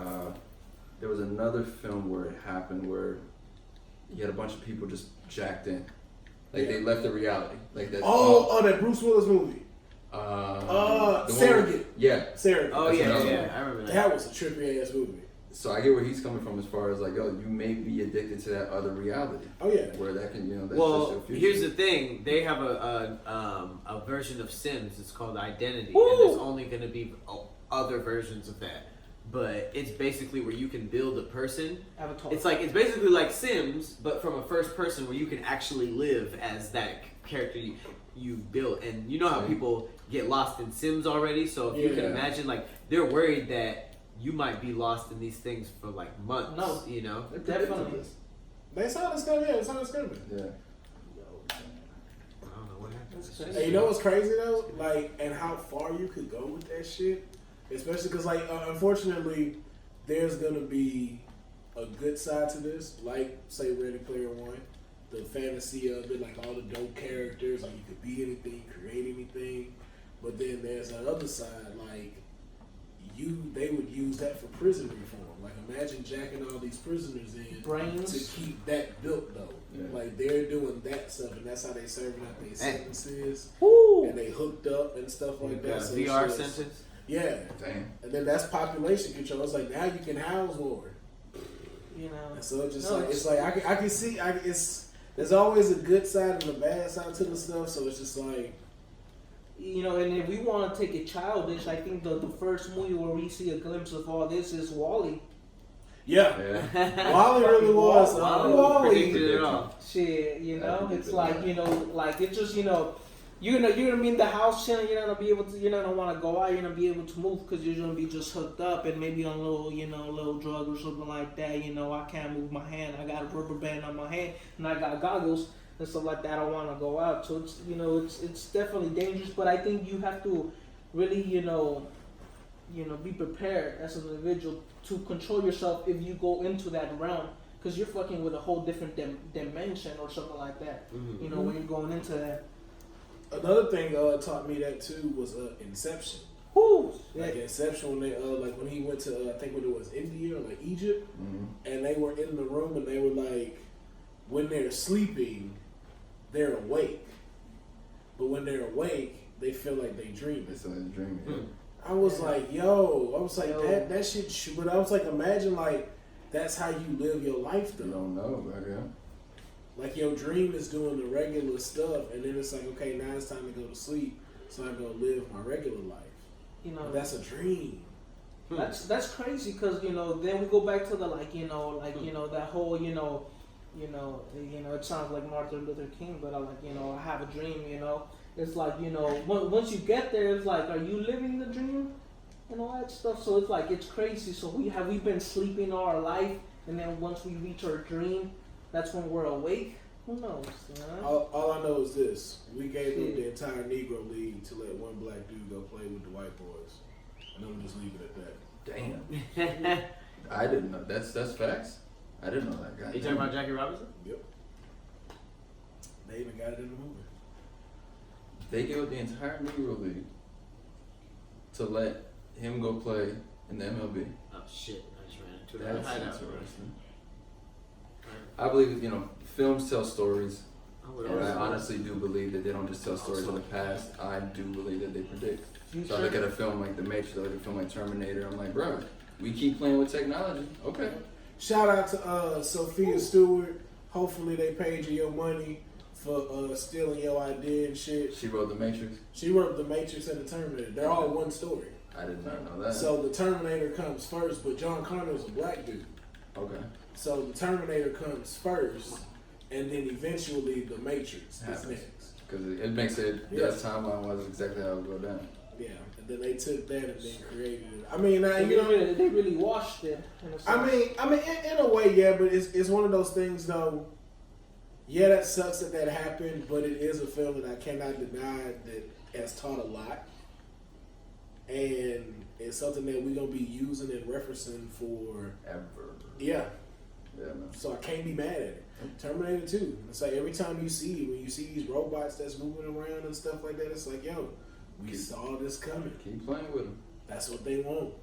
Speaker 3: There was another film where it happened where you had a bunch of people just jacked in, they left the reality, that.
Speaker 1: That Bruce Willis movie. Surrogate. Surrogate.
Speaker 2: Oh yeah, I remember that.
Speaker 1: That was a trippy ass movie.
Speaker 3: So I get where he's coming from as far as you may be addicted to that other reality.
Speaker 1: Oh yeah.
Speaker 3: Where that can that's
Speaker 2: Well,
Speaker 3: just your future.
Speaker 2: here's the thing: they have a version of Sims. It's called Identity,
Speaker 5: Woo!
Speaker 2: and there's only going to be other versions of that. But it's basically where you can build a person.
Speaker 5: Avatar.
Speaker 2: It's basically like Sims, but from a first person, where you can actually live as that character you built. And you know how people get lost in Sims already. So if you can imagine, they're worried that you might be lost in these things for months.
Speaker 5: No, definitely.
Speaker 1: They saw this coming. Yeah, they saw this coming.
Speaker 3: Yeah.
Speaker 2: I don't know what happened.
Speaker 1: Hey, you know what's crazy though? And how far you could go with that shit? Especially because, unfortunately, there's gonna be a good side to this. Say, Ready Player One, the fantasy of it, all the dope characters, you could be anything, create anything. But then there's that other side, they would use that for prison reform. Imagine jacking all these prisoners in
Speaker 5: Brains.
Speaker 1: to keep that built though.
Speaker 3: Yeah.
Speaker 1: They're doing that stuff, and that's how they serving out their sentences,
Speaker 5: Woo!
Speaker 1: and they hooked up and stuff like that. So
Speaker 2: VR
Speaker 1: it's just-
Speaker 2: sentence.
Speaker 1: Yeah.
Speaker 3: Damn.
Speaker 1: And then that's population control. It's now you can house more. And so it's just I can see there's always a good side and a bad side to the stuff. So it's just
Speaker 5: and if we want to take it childish, I think the first movie where we see a glimpse of all this is Wall-E.
Speaker 1: yeah.
Speaker 3: Yeah.
Speaker 1: Wall-E really was.
Speaker 2: Wall-E predicted it all.
Speaker 5: Shit,
Speaker 3: I
Speaker 5: it's
Speaker 3: think
Speaker 5: it's just you're gonna be in the house chilling. You're not gonna be able to. You're not gonna want to go out. You're gonna be able to move because you're gonna be just hooked up and maybe on a little drug or something like that. I can't move my hand. I got a rubber band on my hand and I got goggles and stuff like that. I don't want to go out. So it's definitely dangerous. But I think you have to really be prepared as an individual to control yourself if you go into that realm. Because you're fucking with a whole different dimension or something like that.
Speaker 2: Mm-hmm.
Speaker 5: When you're going into that.
Speaker 1: Another thing taught me that too was Inception.
Speaker 5: Woo!
Speaker 1: Inception, when they when he went to I think when it was India or Egypt, and they were in the room and they were when they're sleeping, they're awake, but when they're awake, they feel like they dream.
Speaker 3: It's like a dream. Yeah.
Speaker 1: I was that shit. But I was imagine that's how you live your life though.
Speaker 3: You don't know, but yeah.
Speaker 1: Your dream is doing the regular stuff, and then it's okay, now it's time to go to sleep, so I go live my regular life. But that's a dream.
Speaker 5: That's crazy because then we go back to the that whole it sounds like Martin Luther King, but I have a dream. It's once you get there, it's are you living the dream and all that stuff. So it's it's crazy. So we've been sleeping all our life, and then once we reach our dream, that's when we're awake. Who knows?
Speaker 1: All I know is this: we gave them the entire Negro League to let one black dude go play with the white boys, and I'm just leave it at that.
Speaker 3: Damn. I didn't know. That's facts. I didn't know that guy.
Speaker 2: You talking about Jackie Robinson?
Speaker 1: Yep. They even got it in the movie.
Speaker 3: They gave the entire Negro League to let him go play in the MLB.
Speaker 2: Oh shit! I just ran into it.
Speaker 3: That's interesting. I believe films tell stories, and I honestly do believe that they don't just tell stories of the past. I do believe that they predict. So I look at a film like The Matrix, I look at a film like Terminator. I'm like, bro, we keep playing with technology. Okay.
Speaker 1: Shout out to Sophia Stewart. Hopefully they paid you your money for stealing your idea and shit.
Speaker 3: She wrote The Matrix.
Speaker 1: She wrote The Matrix and the Terminator. They're all one story.
Speaker 3: I did not know that.
Speaker 1: So the Terminator comes first, but John Connor's a black dude.
Speaker 3: Okay.
Speaker 1: So the Terminator comes first, and then eventually the Matrix is
Speaker 3: Happens.
Speaker 1: next.
Speaker 3: Because it makes it, that's timeline wise exactly how it would go down.
Speaker 1: Yeah, and then they took that and then created it. I mean,
Speaker 5: They
Speaker 1: you know,
Speaker 5: really washed it. In a sense.
Speaker 1: I mean, in a way, yeah, but it's one of those things, though. Yeah, that sucks that happened, but it is a film that I cannot deny that has taught a lot, and it's something that we're gonna be using and referencing for
Speaker 3: Ever.
Speaker 1: yeah.
Speaker 3: Yeah, man.
Speaker 1: So I can't be mad at it. Terminator 2. It's like every time you see, when you see these robots that's moving around and stuff like that, it's like, yo, we saw this coming.
Speaker 3: Keep playing with them.
Speaker 1: That's what they want.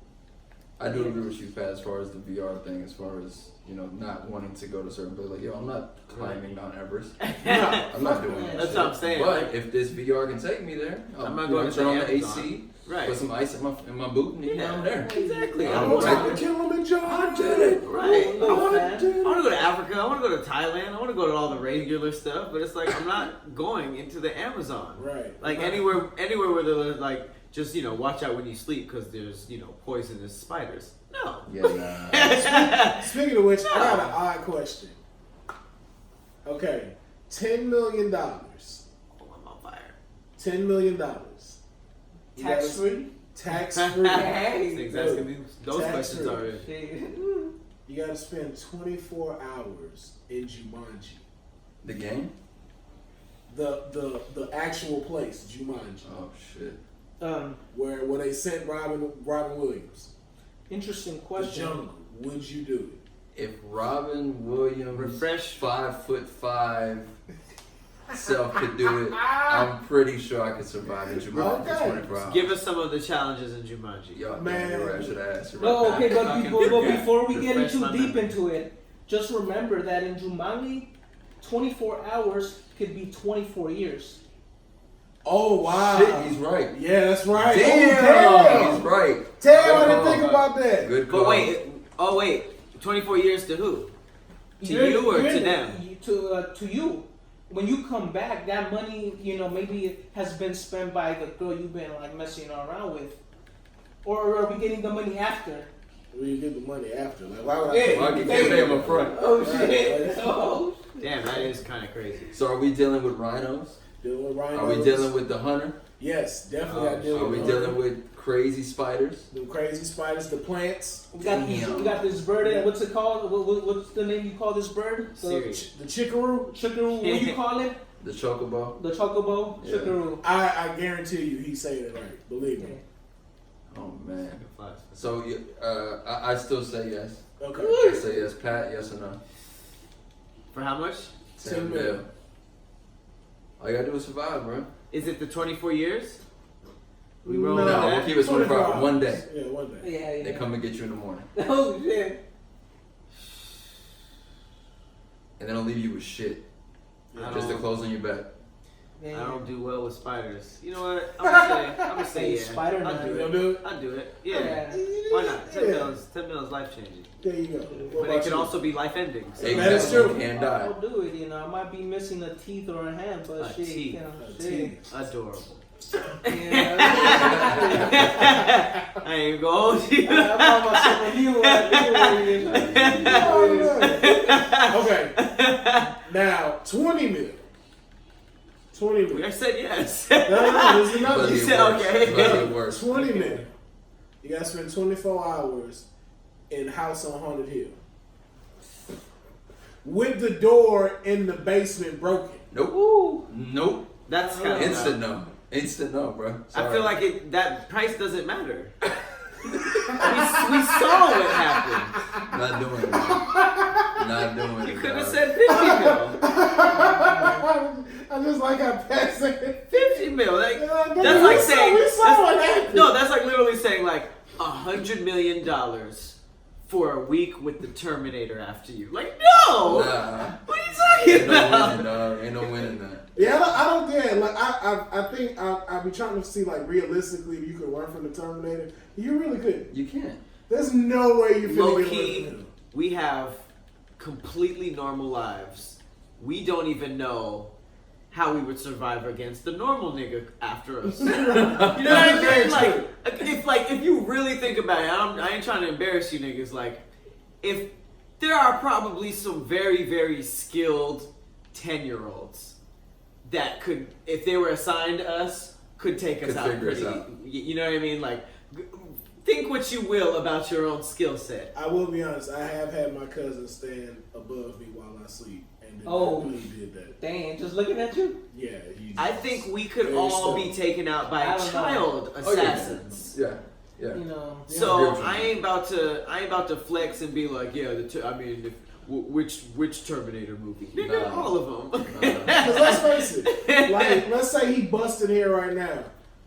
Speaker 3: I do agree with you, Pat, as far as the VR thing, as far as, you know, not wanting to go to certain places. Like, yo, I'm not climbing Mount Everest. I'm not doing that.
Speaker 2: That's what I'm saying.
Speaker 3: But
Speaker 2: like,
Speaker 3: if this VR can take me there,
Speaker 2: I'm not going to
Speaker 3: turn on the
Speaker 2: Amazon.
Speaker 3: AC,
Speaker 2: Right.
Speaker 3: put some ice in my boot, and I'm there.
Speaker 2: Exactly.
Speaker 3: I
Speaker 1: I'm
Speaker 3: don't
Speaker 1: going
Speaker 3: like
Speaker 1: to Kilimanjaro.
Speaker 2: Right.
Speaker 5: Oh,
Speaker 2: I want
Speaker 5: man.
Speaker 2: to go to Africa. I want to go to Thailand. I want to go to all the regular stuff. But it's like I'm not going into the Amazon.
Speaker 1: Right.
Speaker 2: Like anywhere where there's like just watch out when you sleep because there's poisonous spiders. No.
Speaker 3: Yeah, nah.
Speaker 1: Speaking of which, I got an odd question. Okay, $10 million.
Speaker 2: Oh, I'm on fire.
Speaker 1: $10 million.
Speaker 5: Tax free.
Speaker 1: Tax free.
Speaker 2: That's asking me those
Speaker 1: Tax
Speaker 2: questions
Speaker 1: free.
Speaker 2: already.
Speaker 1: You got to spend 24 hours in Jumanji.
Speaker 3: The game?
Speaker 1: The actual place, Jumanji,
Speaker 3: Oh, shit.
Speaker 1: where they sent Robin Williams.
Speaker 5: Interesting
Speaker 1: The
Speaker 5: question.
Speaker 1: jungle. Would you do it?
Speaker 3: If Robin Williams,
Speaker 2: Refresh.
Speaker 3: 5'5" self could do it, I'm pretty sure I could survive in Jumanji for
Speaker 1: Okay.
Speaker 3: 24 hours.
Speaker 2: Give us some of the challenges in Jumanji.
Speaker 3: Yo,
Speaker 1: Man.
Speaker 3: man, you're right. I should have asked you.
Speaker 5: No,
Speaker 3: right
Speaker 5: okay,
Speaker 3: now.
Speaker 5: but before we get
Speaker 2: Refresh
Speaker 5: too
Speaker 2: my
Speaker 5: deep
Speaker 2: memory.
Speaker 5: into it, just remember that in Jumanji, 24 hours could be 24 years.
Speaker 1: Oh, wow.
Speaker 3: Shit, he's right.
Speaker 1: Yeah, that's right.
Speaker 3: Damn,
Speaker 1: Oh, damn.
Speaker 3: he's right.
Speaker 1: Damn, I
Speaker 3: Good
Speaker 1: didn't
Speaker 3: call.
Speaker 1: think about that.
Speaker 3: Good call.
Speaker 2: But wait, 24 years to who? To
Speaker 5: You're-
Speaker 2: you or
Speaker 5: you're
Speaker 2: to
Speaker 5: in-
Speaker 2: them?
Speaker 5: To you. When you come back, that money, maybe it has been spent by the girl you've been like messing around with, or are we getting the money after?
Speaker 1: Well, you get the money after. Like, why would I?
Speaker 5: Yeah.
Speaker 3: Well, I can pay him up front.
Speaker 5: Oh
Speaker 1: Right.
Speaker 5: shit! Oh.
Speaker 2: Damn, that is kind of crazy.
Speaker 3: So are we dealing with rhinos?
Speaker 1: Dealing with Ryan
Speaker 3: Are we
Speaker 1: Reynolds.
Speaker 3: dealing with the hunter?
Speaker 1: Yes, definitely. I deal
Speaker 3: Are
Speaker 1: with
Speaker 3: we
Speaker 1: the
Speaker 3: dealing with crazy spiders?
Speaker 1: the crazy spiders, the plants,
Speaker 5: We got this bird. And what's it called? What's the name you call this bird?
Speaker 2: Siri.
Speaker 1: the chickaroo.
Speaker 5: Chickaroo. What do you call it?
Speaker 3: The chocobo?
Speaker 5: The chocobo.
Speaker 3: Yeah.
Speaker 5: Chickaroo.
Speaker 1: I guarantee you, he's saying it right. Believe me.
Speaker 3: Oh man.
Speaker 2: Flash.
Speaker 3: So I still say yes.
Speaker 1: Okay.
Speaker 3: I say yes. Pat, yes or no?
Speaker 2: For how much?
Speaker 1: 10
Speaker 3: mil.
Speaker 1: mil.
Speaker 3: All you gotta do is survive, bro.
Speaker 2: Is it the 24 years? We
Speaker 1: No,
Speaker 2: roll
Speaker 3: No,
Speaker 2: with
Speaker 3: we'll
Speaker 2: that?
Speaker 3: keep it 24 hours.
Speaker 1: hours.
Speaker 3: One day.
Speaker 1: Yeah, one day.
Speaker 5: Yeah.
Speaker 3: They come and get you in the morning.
Speaker 5: Oh shit!
Speaker 3: And they don't leave you with shit.
Speaker 2: I
Speaker 3: Just the
Speaker 2: don't-
Speaker 3: clothes on your back.
Speaker 2: I don't do well with spiders. You know what? I'm gonna say
Speaker 5: Hey,
Speaker 2: yeah.
Speaker 5: Spider-Man.
Speaker 2: I'll do
Speaker 1: You
Speaker 2: it.
Speaker 1: gonna do it?
Speaker 2: I'll do it. Yeah.
Speaker 5: Yeah.
Speaker 2: Why not? 10
Speaker 1: Yeah.
Speaker 2: mil is life changing.
Speaker 1: There you go. What
Speaker 2: But
Speaker 1: about
Speaker 2: it can
Speaker 1: you?
Speaker 2: also be life ending. So.
Speaker 1: That is true.
Speaker 3: You can't die.
Speaker 5: I'll do it. I might be missing a teeth or a hand, but
Speaker 2: A
Speaker 5: shit,
Speaker 2: teeth.
Speaker 1: A
Speaker 5: shit.
Speaker 1: teeth.
Speaker 2: Adorable.
Speaker 5: Yeah.
Speaker 2: I ain't gonna hold you.
Speaker 5: I found myself a new one.
Speaker 1: Oh, man. Okay. Now, 20 mil. 20 mil.
Speaker 2: I said yes.
Speaker 1: No, this is
Speaker 3: But
Speaker 1: another.
Speaker 2: You
Speaker 3: it
Speaker 2: said
Speaker 3: works.
Speaker 2: okay.
Speaker 3: But it works.
Speaker 1: 20 mil. You gotta spend 24 hours in House on Haunted Hill. With the door in the basement broken.
Speaker 3: Nope. Nope.
Speaker 2: That's kind of
Speaker 3: Instant no. Instant no, bro.
Speaker 2: I
Speaker 3: Sorry.
Speaker 2: feel like that price doesn't matter. we saw what happened.
Speaker 3: Not doing it. Man. Not doing it.
Speaker 2: You could have
Speaker 3: dog.
Speaker 2: said 50 mil.
Speaker 1: I just like how Pat said it.
Speaker 2: 50 mil. Like,
Speaker 1: Yeah,
Speaker 2: that's like saying.
Speaker 1: we saw what happened.
Speaker 2: No, that's like literally saying like $100 million for a week with the Terminator after you. Like, no!
Speaker 3: Nah.
Speaker 2: What are you talking
Speaker 3: Ain't no
Speaker 2: about?
Speaker 3: winning, dog. Ain't no winning that.
Speaker 1: Yeah, I don't get it. Like, I think I'll be trying to see, like, realistically, if you could learn from the Terminator. You really couldn't.
Speaker 3: You can't.
Speaker 1: There's no way you're
Speaker 2: Low
Speaker 1: finna get away
Speaker 2: key,
Speaker 1: from him.
Speaker 2: we have completely normal lives. We don't even know how we would survive against the normal nigga after us. You know what I mean? If you really think about it, I ain't trying to embarrass you niggas. Like, if there are probably some very, very skilled 10-year-olds that could, if they were assigned to us, could take us out pretty. You know what I mean? Like, think what you will about your own skill set.
Speaker 1: I will be honest. I have had my cousin stand above me while I sleep, and he did that.
Speaker 5: Dang, just looking at you.
Speaker 1: Yeah,
Speaker 2: I think we could all be taken out by child assassins.
Speaker 3: Yeah.
Speaker 5: You know.
Speaker 2: So I ain't about to flex and be like, which Terminator movie? Nigga, all of them.
Speaker 1: Because let's face it, like, let's say he busted here right now.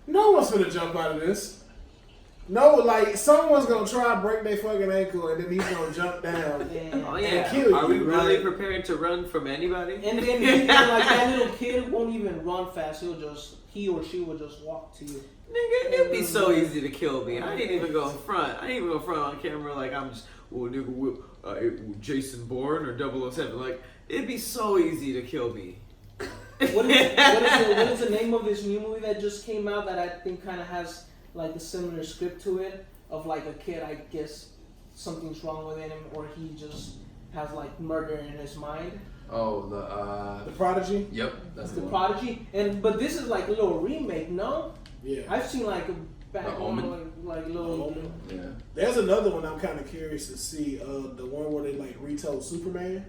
Speaker 1: No one's gonna jump out of this. No, like, someone's gonna try to break their fucking ankle and then he's gonna jump down and kill you.
Speaker 2: Are we really prepared to run from anybody?
Speaker 5: And then like that little kid won't even run fast. He or she will just walk to you.
Speaker 2: Nigga, it'd be so easy to kill me. I didn't even go in front. I didn't even go in front on camera like I'm just, Jason Bourne or 007. Like, it'd be so easy to kill me.
Speaker 5: What is the name of this new movie that just came out that I think kind of has like a similar script to it, of like a kid, I guess something's wrong with him, or he just has like murder in his mind.
Speaker 3: Oh,
Speaker 1: the Prodigy.
Speaker 3: Yep, that's
Speaker 5: the Prodigy. But this is like a little remake, no?
Speaker 1: Yeah.
Speaker 5: I've seen like a back
Speaker 3: Omen.
Speaker 5: like little.
Speaker 3: Yeah.
Speaker 1: There's another one I'm kind of curious to see. The one where they like retold Superman,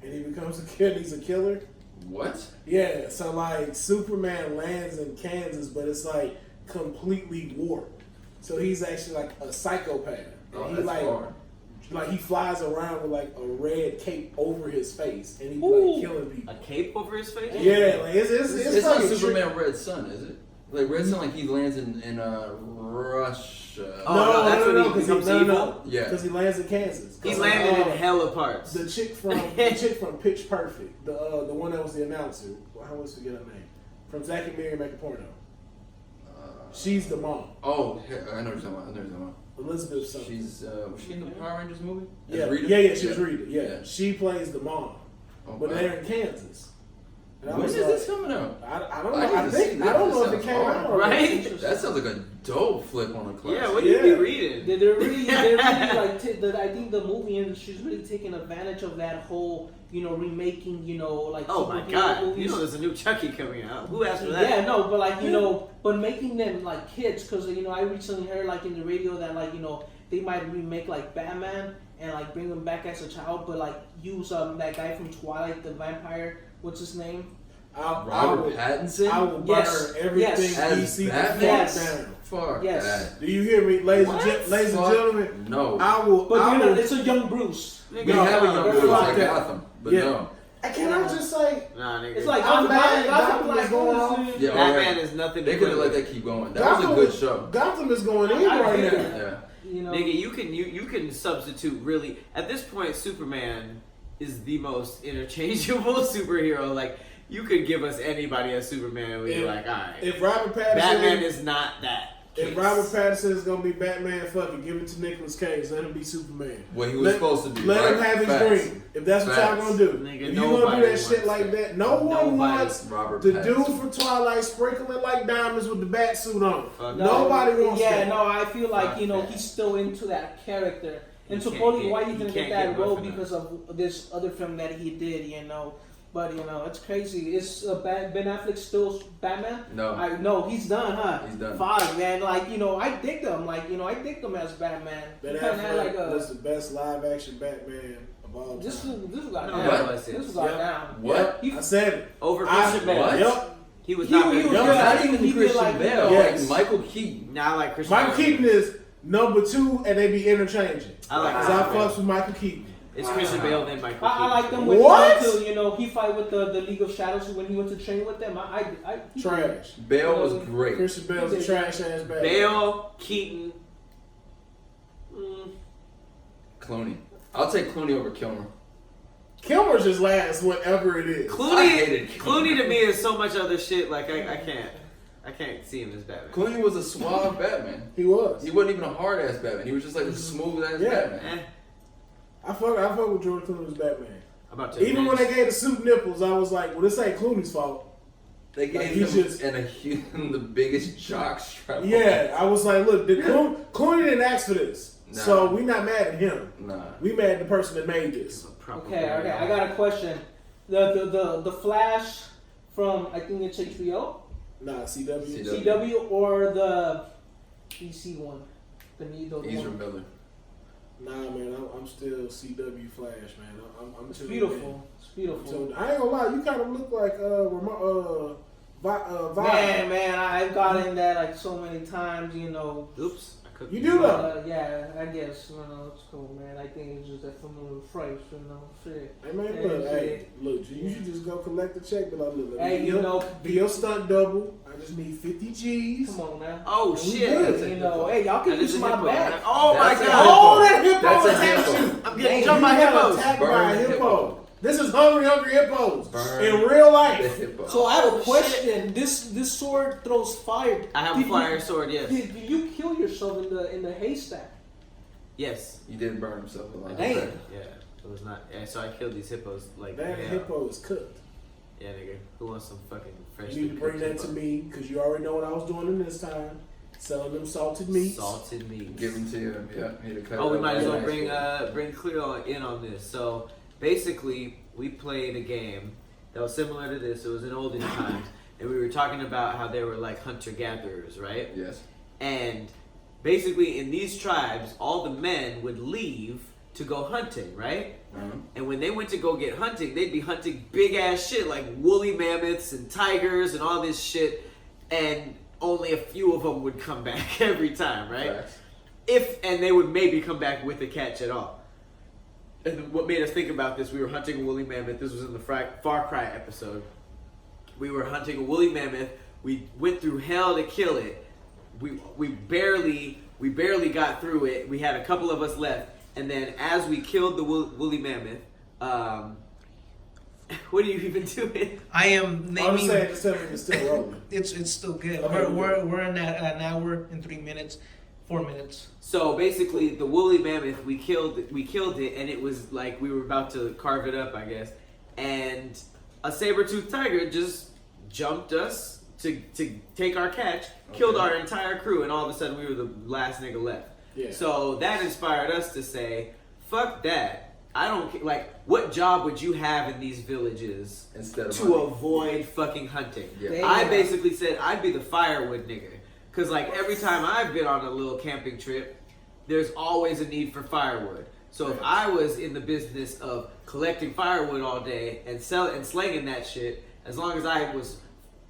Speaker 1: and he becomes a kid. He's a killer.
Speaker 3: What?
Speaker 1: Yeah. So like Superman lands in Kansas, but it's like completely warped. So he's actually like a psychopath.
Speaker 3: Oh,
Speaker 1: he
Speaker 3: that's
Speaker 1: like,
Speaker 3: hard.
Speaker 1: Like he flies around with like a red cape over his face, and he's like killing people.
Speaker 2: A cape over his face?
Speaker 1: Yeah, like it's
Speaker 3: not
Speaker 1: like
Speaker 3: Superman Red Sun, is it? Like Red Sun, like he lands in Russia.
Speaker 2: Oh, that's when he becomes evil.
Speaker 3: Yeah,
Speaker 1: because he lands in Kansas.
Speaker 2: He landed in hella parts.
Speaker 1: The chick from Pitch Perfect, the one that was the announcer. I always forget her name. From Zack and Mary Make a Porno. She's the mom.
Speaker 3: Oh, I know what you're talking about.
Speaker 1: Elizabeth something.
Speaker 3: Was she in the Power Rangers movie?
Speaker 1: Yeah, she was Rita. Yeah, she plays the mom.
Speaker 3: Oh,
Speaker 1: but they're in Kansas.
Speaker 3: When is this coming out?
Speaker 1: I don't know. I don't know if it came out already.
Speaker 2: Right?
Speaker 3: That sounds like a dope flip on a class.
Speaker 2: Yeah, what do you be reading?
Speaker 5: They're really like. I think the movie industry's really taking advantage of that whole, remaking, like.
Speaker 2: Oh my god!
Speaker 5: Movies.
Speaker 2: There's a new Chucky coming out. Who asked for that?
Speaker 5: Yeah, no, but like but making them like kids, because I recently heard like in the radio that like they might remake like Batman and like bring him back as a child, but like use that guy from Twilight, the vampire. What's his name?
Speaker 3: Robert Pattinson?
Speaker 1: I will burn everything DC down.
Speaker 3: Fuck that.
Speaker 1: Do you hear me, ladies and gentlemen?
Speaker 3: No.
Speaker 1: I will.
Speaker 5: But it's a young Bruce.
Speaker 3: We have a young Bruce like Gotham, but no.
Speaker 1: Can I just say?
Speaker 2: Nah, nigga.
Speaker 5: It's like
Speaker 1: Gotham is going on.
Speaker 3: Yeah,
Speaker 2: Batman is nothing.
Speaker 3: They could have let that keep going. That was a good show.
Speaker 1: Gotham is going in right now.
Speaker 3: Yeah.
Speaker 2: Nigga, you can substitute really. At this point, Superman is the most interchangeable superhero. Like, you could give us anybody as Superman and we'd be like, alright.
Speaker 1: If Robert Pattinson...
Speaker 2: Batman is not that case.
Speaker 1: If Robert Pattinson is going to be Batman, fuck it. Give it to Nicolas Cage. Let him be Superman.
Speaker 3: What he was supposed to be.
Speaker 1: Let him have his dream. If that's what y'all going to do.
Speaker 2: Nigga,
Speaker 1: if you going to do that shit like that, no one wants the dude from Twilight sprinkling like diamonds with the bat suit on. Nobody wants that.
Speaker 5: Yeah, no, I feel like, he's still into that character. And supposedly why he didn't get that role because of this other film that he did, But it's crazy. Is Ben Affleck still Batman?
Speaker 3: No.
Speaker 5: No, he's done, huh?
Speaker 3: He's done.
Speaker 5: Fuck, man. Like, I dig them. Like, I dig them as Batman.
Speaker 1: Ben Affleck was the best live action Batman of all time.
Speaker 5: This got down.
Speaker 3: What?
Speaker 5: This got down.
Speaker 3: What?
Speaker 1: I said it.
Speaker 2: Over Christian Bale.
Speaker 3: What?
Speaker 1: Yep.
Speaker 2: He was not good.
Speaker 3: Not even Christian Bale.
Speaker 1: Yes.
Speaker 3: Like Michael Keaton.
Speaker 2: Nah, I like Christian
Speaker 1: Michael Keaton is number 2, and they be interchanging.
Speaker 2: I like
Speaker 1: Because I fucks with Michael Keaton.
Speaker 2: It's Christian Bale then Michael Keaton.
Speaker 5: I like them when he fight with the League of Shadows when he went to train with them.
Speaker 1: Trash.
Speaker 3: Bale was great.
Speaker 1: Christian Bale's a trash ass Batman.
Speaker 2: Bale, Keaton,
Speaker 3: Clooney. I'll take Clooney over Kilmer.
Speaker 1: Kilmer just lasts whatever it is.
Speaker 2: Clooney to me is so much other shit. Like I can't see him as Batman.
Speaker 3: Clooney was a suave Batman.
Speaker 1: He was.
Speaker 3: He wasn't even a hard ass Batman. He was just like a smooth ass Batman.
Speaker 1: I fuck with George Clooney as Batman.
Speaker 2: about to
Speaker 1: Even when they gave the suit nipples, I was like, well, this ain't Clooney's fault.
Speaker 3: They gave him the biggest jock strap.
Speaker 1: Yeah, I was like, look, Clooney didn't ask for this.
Speaker 3: Nah.
Speaker 1: So we not mad at him.
Speaker 3: Nah.
Speaker 1: We mad at the person that made this.
Speaker 5: Okay, I got a question. The Flash from, I think it's HBO?
Speaker 1: Nah, CW.
Speaker 5: CW or the DC one?
Speaker 3: Ezra Miller.
Speaker 1: Nah, man, I'm still CW Flash, man. I'm
Speaker 5: It's beautiful. It's beautiful.
Speaker 1: So I ain't gonna lie, you kind of look like
Speaker 5: Man, I've gotten that like so many times, you know.
Speaker 2: Oops.
Speaker 1: You do though.
Speaker 5: Yeah, I guess, you know, it's cool, man. I think it's just that familiar phrase, you know, shit.
Speaker 1: Hey man, look, you should just go collect the check, but look,
Speaker 5: hey, you know,
Speaker 1: be your stunt double. I just need 50 G's.
Speaker 5: Come on now.
Speaker 2: Oh shit!
Speaker 5: You know, hey, y'all can use my back.
Speaker 2: Oh my god!
Speaker 1: Oh, that hippo
Speaker 3: That's a
Speaker 1: attacked
Speaker 3: hippo.
Speaker 1: you.
Speaker 2: I'm getting jumped by hippos.
Speaker 1: Attacked by a hippo. This is hungry hippos
Speaker 3: Burn
Speaker 1: in real
Speaker 3: the
Speaker 1: life.
Speaker 3: hippo.
Speaker 5: So I have a question. This sword throws fire.
Speaker 2: I have a fire sword. Yes.
Speaker 5: Did you kill yourself in the haystack?
Speaker 2: Yes.
Speaker 3: He did burn himself alive.
Speaker 5: Damn.
Speaker 2: Yeah. It was not. Yeah, so I killed these hippos. Like
Speaker 1: That hippo is cooked.
Speaker 2: Yeah, nigga. Who wants some fucking fresh?
Speaker 1: You need to bring that to me because you already know what I was doing in this time. Selling them salted meats.
Speaker 2: Salted meats.
Speaker 3: Give him to you. Yeah. He to cut
Speaker 2: Oh, we
Speaker 3: it
Speaker 2: might as well
Speaker 3: up.
Speaker 2: bring Khleo in on this. So basically, we played a game that was similar to this. It was in olden times, and we were talking about how they were like hunter gatherers, right?
Speaker 3: Yes.
Speaker 2: And basically, in these tribes, all the men would leave to go hunting, right?
Speaker 3: Mm-hmm.
Speaker 2: And when they went to go get hunting, they'd be hunting big ass shit like woolly mammoths and tigers and all this shit, and only a few of them would come back every time, right?
Speaker 3: Facts.
Speaker 2: And they would maybe come back with a catch at all. And what made us think about this, we were hunting a woolly mammoth. This was in the Far Cry episode. We were hunting a woolly mammoth. We went through hell to kill it. We barely got through it. We had a couple of us left. And then as we killed the woolly mammoth, what are you even doing?
Speaker 5: I am naming.
Speaker 1: I'm saying this time it's still rolling.
Speaker 5: It's still good.
Speaker 1: Okay,
Speaker 5: We're in an hour and 3 minutes, 4 minutes.
Speaker 2: So basically, the woolly mammoth, we killed it, and it was like we were about to carve it up, I guess. And a saber-toothed tiger just jumped us to take our catch, killed our entire crew, and all of a sudden we were the last nigga left.
Speaker 1: Yeah.
Speaker 2: So that inspired us to say, fuck that. I don't care. Like, what job would you have in these villages
Speaker 3: Instead of
Speaker 2: to
Speaker 3: hunting.
Speaker 2: avoid fucking hunting?
Speaker 3: Yeah.
Speaker 2: I basically said I'd be the firewood nigga. Because, like, every time I've been on a little camping trip, there's always a need for firewood. So if I was in the business of collecting firewood all day and slanging that shit, as long as I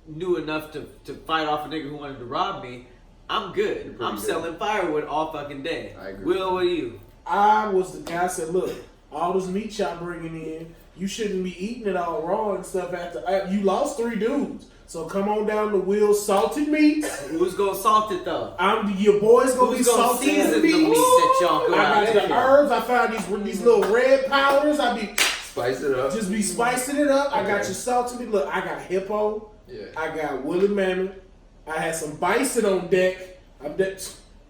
Speaker 2: knew enough to fight off a nigga who wanted to rob me, I'm good. I'm selling firewood all fucking day.
Speaker 3: I agree.
Speaker 2: Will, what are you?
Speaker 1: I was the guy that said, look, all this meat y'all bringing in, you shouldn't be eating it all raw and stuff after you lost 3 dudes. So come on down to Will's salted meats.
Speaker 2: Who's gonna salt it though?
Speaker 1: Your boys gonna
Speaker 2: Who's
Speaker 1: be
Speaker 2: gonna
Speaker 1: salting
Speaker 2: season
Speaker 1: the
Speaker 2: the
Speaker 1: meat.
Speaker 2: meat that y'all go
Speaker 1: I
Speaker 2: out
Speaker 1: got the
Speaker 2: there?
Speaker 1: herbs. I found these little red powders. I be
Speaker 3: Spice it up.
Speaker 1: just be spicing it up. I got
Speaker 3: Okay.
Speaker 1: your salted meat. Look, I got hippo.
Speaker 3: Yeah.
Speaker 1: I got woolly mammoth. I had some bison on deck.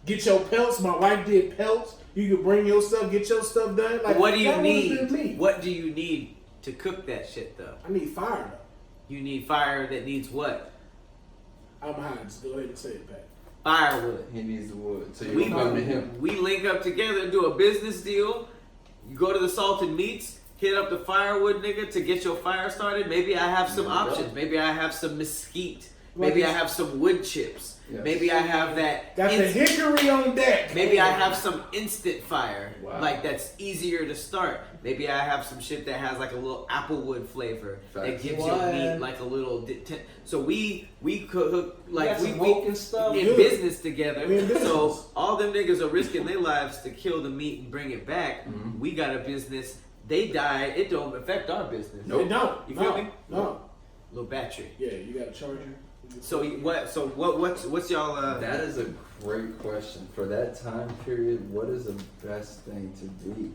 Speaker 1: Get your pelts. My wife did pelts. You can bring your stuff, get your stuff done. Like,
Speaker 2: What do you
Speaker 1: that would've been me.
Speaker 2: need? What do you need to cook that shit though?
Speaker 1: I need fire though.
Speaker 2: You need fire that needs what?
Speaker 1: I'm high. Just go ahead and say it, Pat.
Speaker 2: Firewood.
Speaker 3: He needs the wood. So
Speaker 2: We
Speaker 3: you come to him.
Speaker 2: we link up together and do a business deal. You go to the salted meats, hit up the firewood nigga to get your fire started. Maybe I have some
Speaker 3: There you go.
Speaker 2: options. Maybe I have some mesquite.
Speaker 1: Like
Speaker 2: Maybe I
Speaker 1: this-
Speaker 2: have some wood chips.
Speaker 3: Yes.
Speaker 2: Maybe I have that.
Speaker 1: Got the hickory on deck.
Speaker 2: Maybe I have some instant fire,
Speaker 3: Wow.
Speaker 2: like that's easier to start. Maybe I have some shit that has like a little applewood flavor that
Speaker 3: Facts.
Speaker 2: gives
Speaker 5: What?
Speaker 2: your meat like a little. So we cook like we
Speaker 5: and stuff.
Speaker 2: in
Speaker 1: Good.
Speaker 2: business together.
Speaker 1: We in business.
Speaker 2: So all them niggas are risking their lives to kill the meat and bring it back.
Speaker 3: Mhm.
Speaker 2: We got a business. They die. It don't affect our business.
Speaker 1: They don't.
Speaker 2: You feel
Speaker 1: No.
Speaker 2: me?
Speaker 1: No.
Speaker 2: Little battery.
Speaker 1: Yeah, you got a charger.
Speaker 2: So what's y'all?
Speaker 3: That is a great question. For that time period, what is the best thing to be?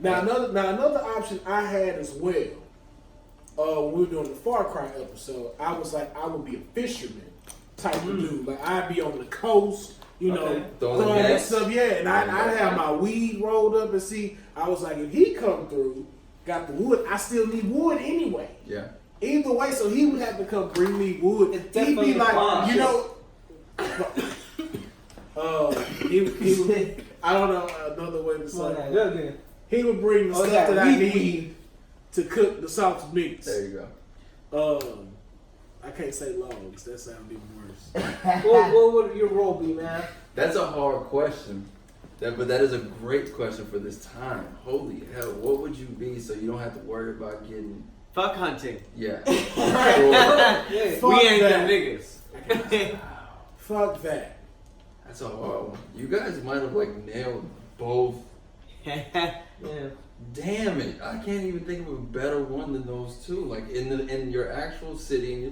Speaker 1: Now another option I had as well. When we were doing the Far Cry episode, I was like, I would be a fisherman type of dude. Like I'd be on the coast, you know,
Speaker 2: Okay.
Speaker 3: Throwing
Speaker 1: throwing that
Speaker 3: nets.
Speaker 1: stuff. Yeah, and I'd have my weed rolled up and see. I was like, if he come through, got the wood. I still need wood anyway.
Speaker 3: Yeah.
Speaker 1: Either way, so he would have to come bring me wood.
Speaker 5: It's
Speaker 1: He'd be
Speaker 5: definitely
Speaker 1: like,
Speaker 5: fun.
Speaker 1: you know, he would, I don't know another way to say it.
Speaker 5: Good.
Speaker 1: He would bring the stuff
Speaker 5: yeah,
Speaker 1: that I
Speaker 5: weed.
Speaker 1: need to cook the salted meats.
Speaker 3: There you go.
Speaker 1: I can't say logs. That sounds even worse.
Speaker 5: What would your role be, man?
Speaker 3: That's a hard question. But that is a great question for this time. Holy hell, what would you be so you don't have to worry about getting...
Speaker 2: Fuck hunting.
Speaker 3: Yeah.
Speaker 5: Yeah.
Speaker 1: Fuck
Speaker 2: We ain't
Speaker 1: that.
Speaker 2: them niggas.
Speaker 1: Fuck that.
Speaker 3: That's a hard one. You guys might have like nailed both.
Speaker 5: Yeah.
Speaker 3: Damn it! I can't even think of a better one than those two. Like in your actual city, in your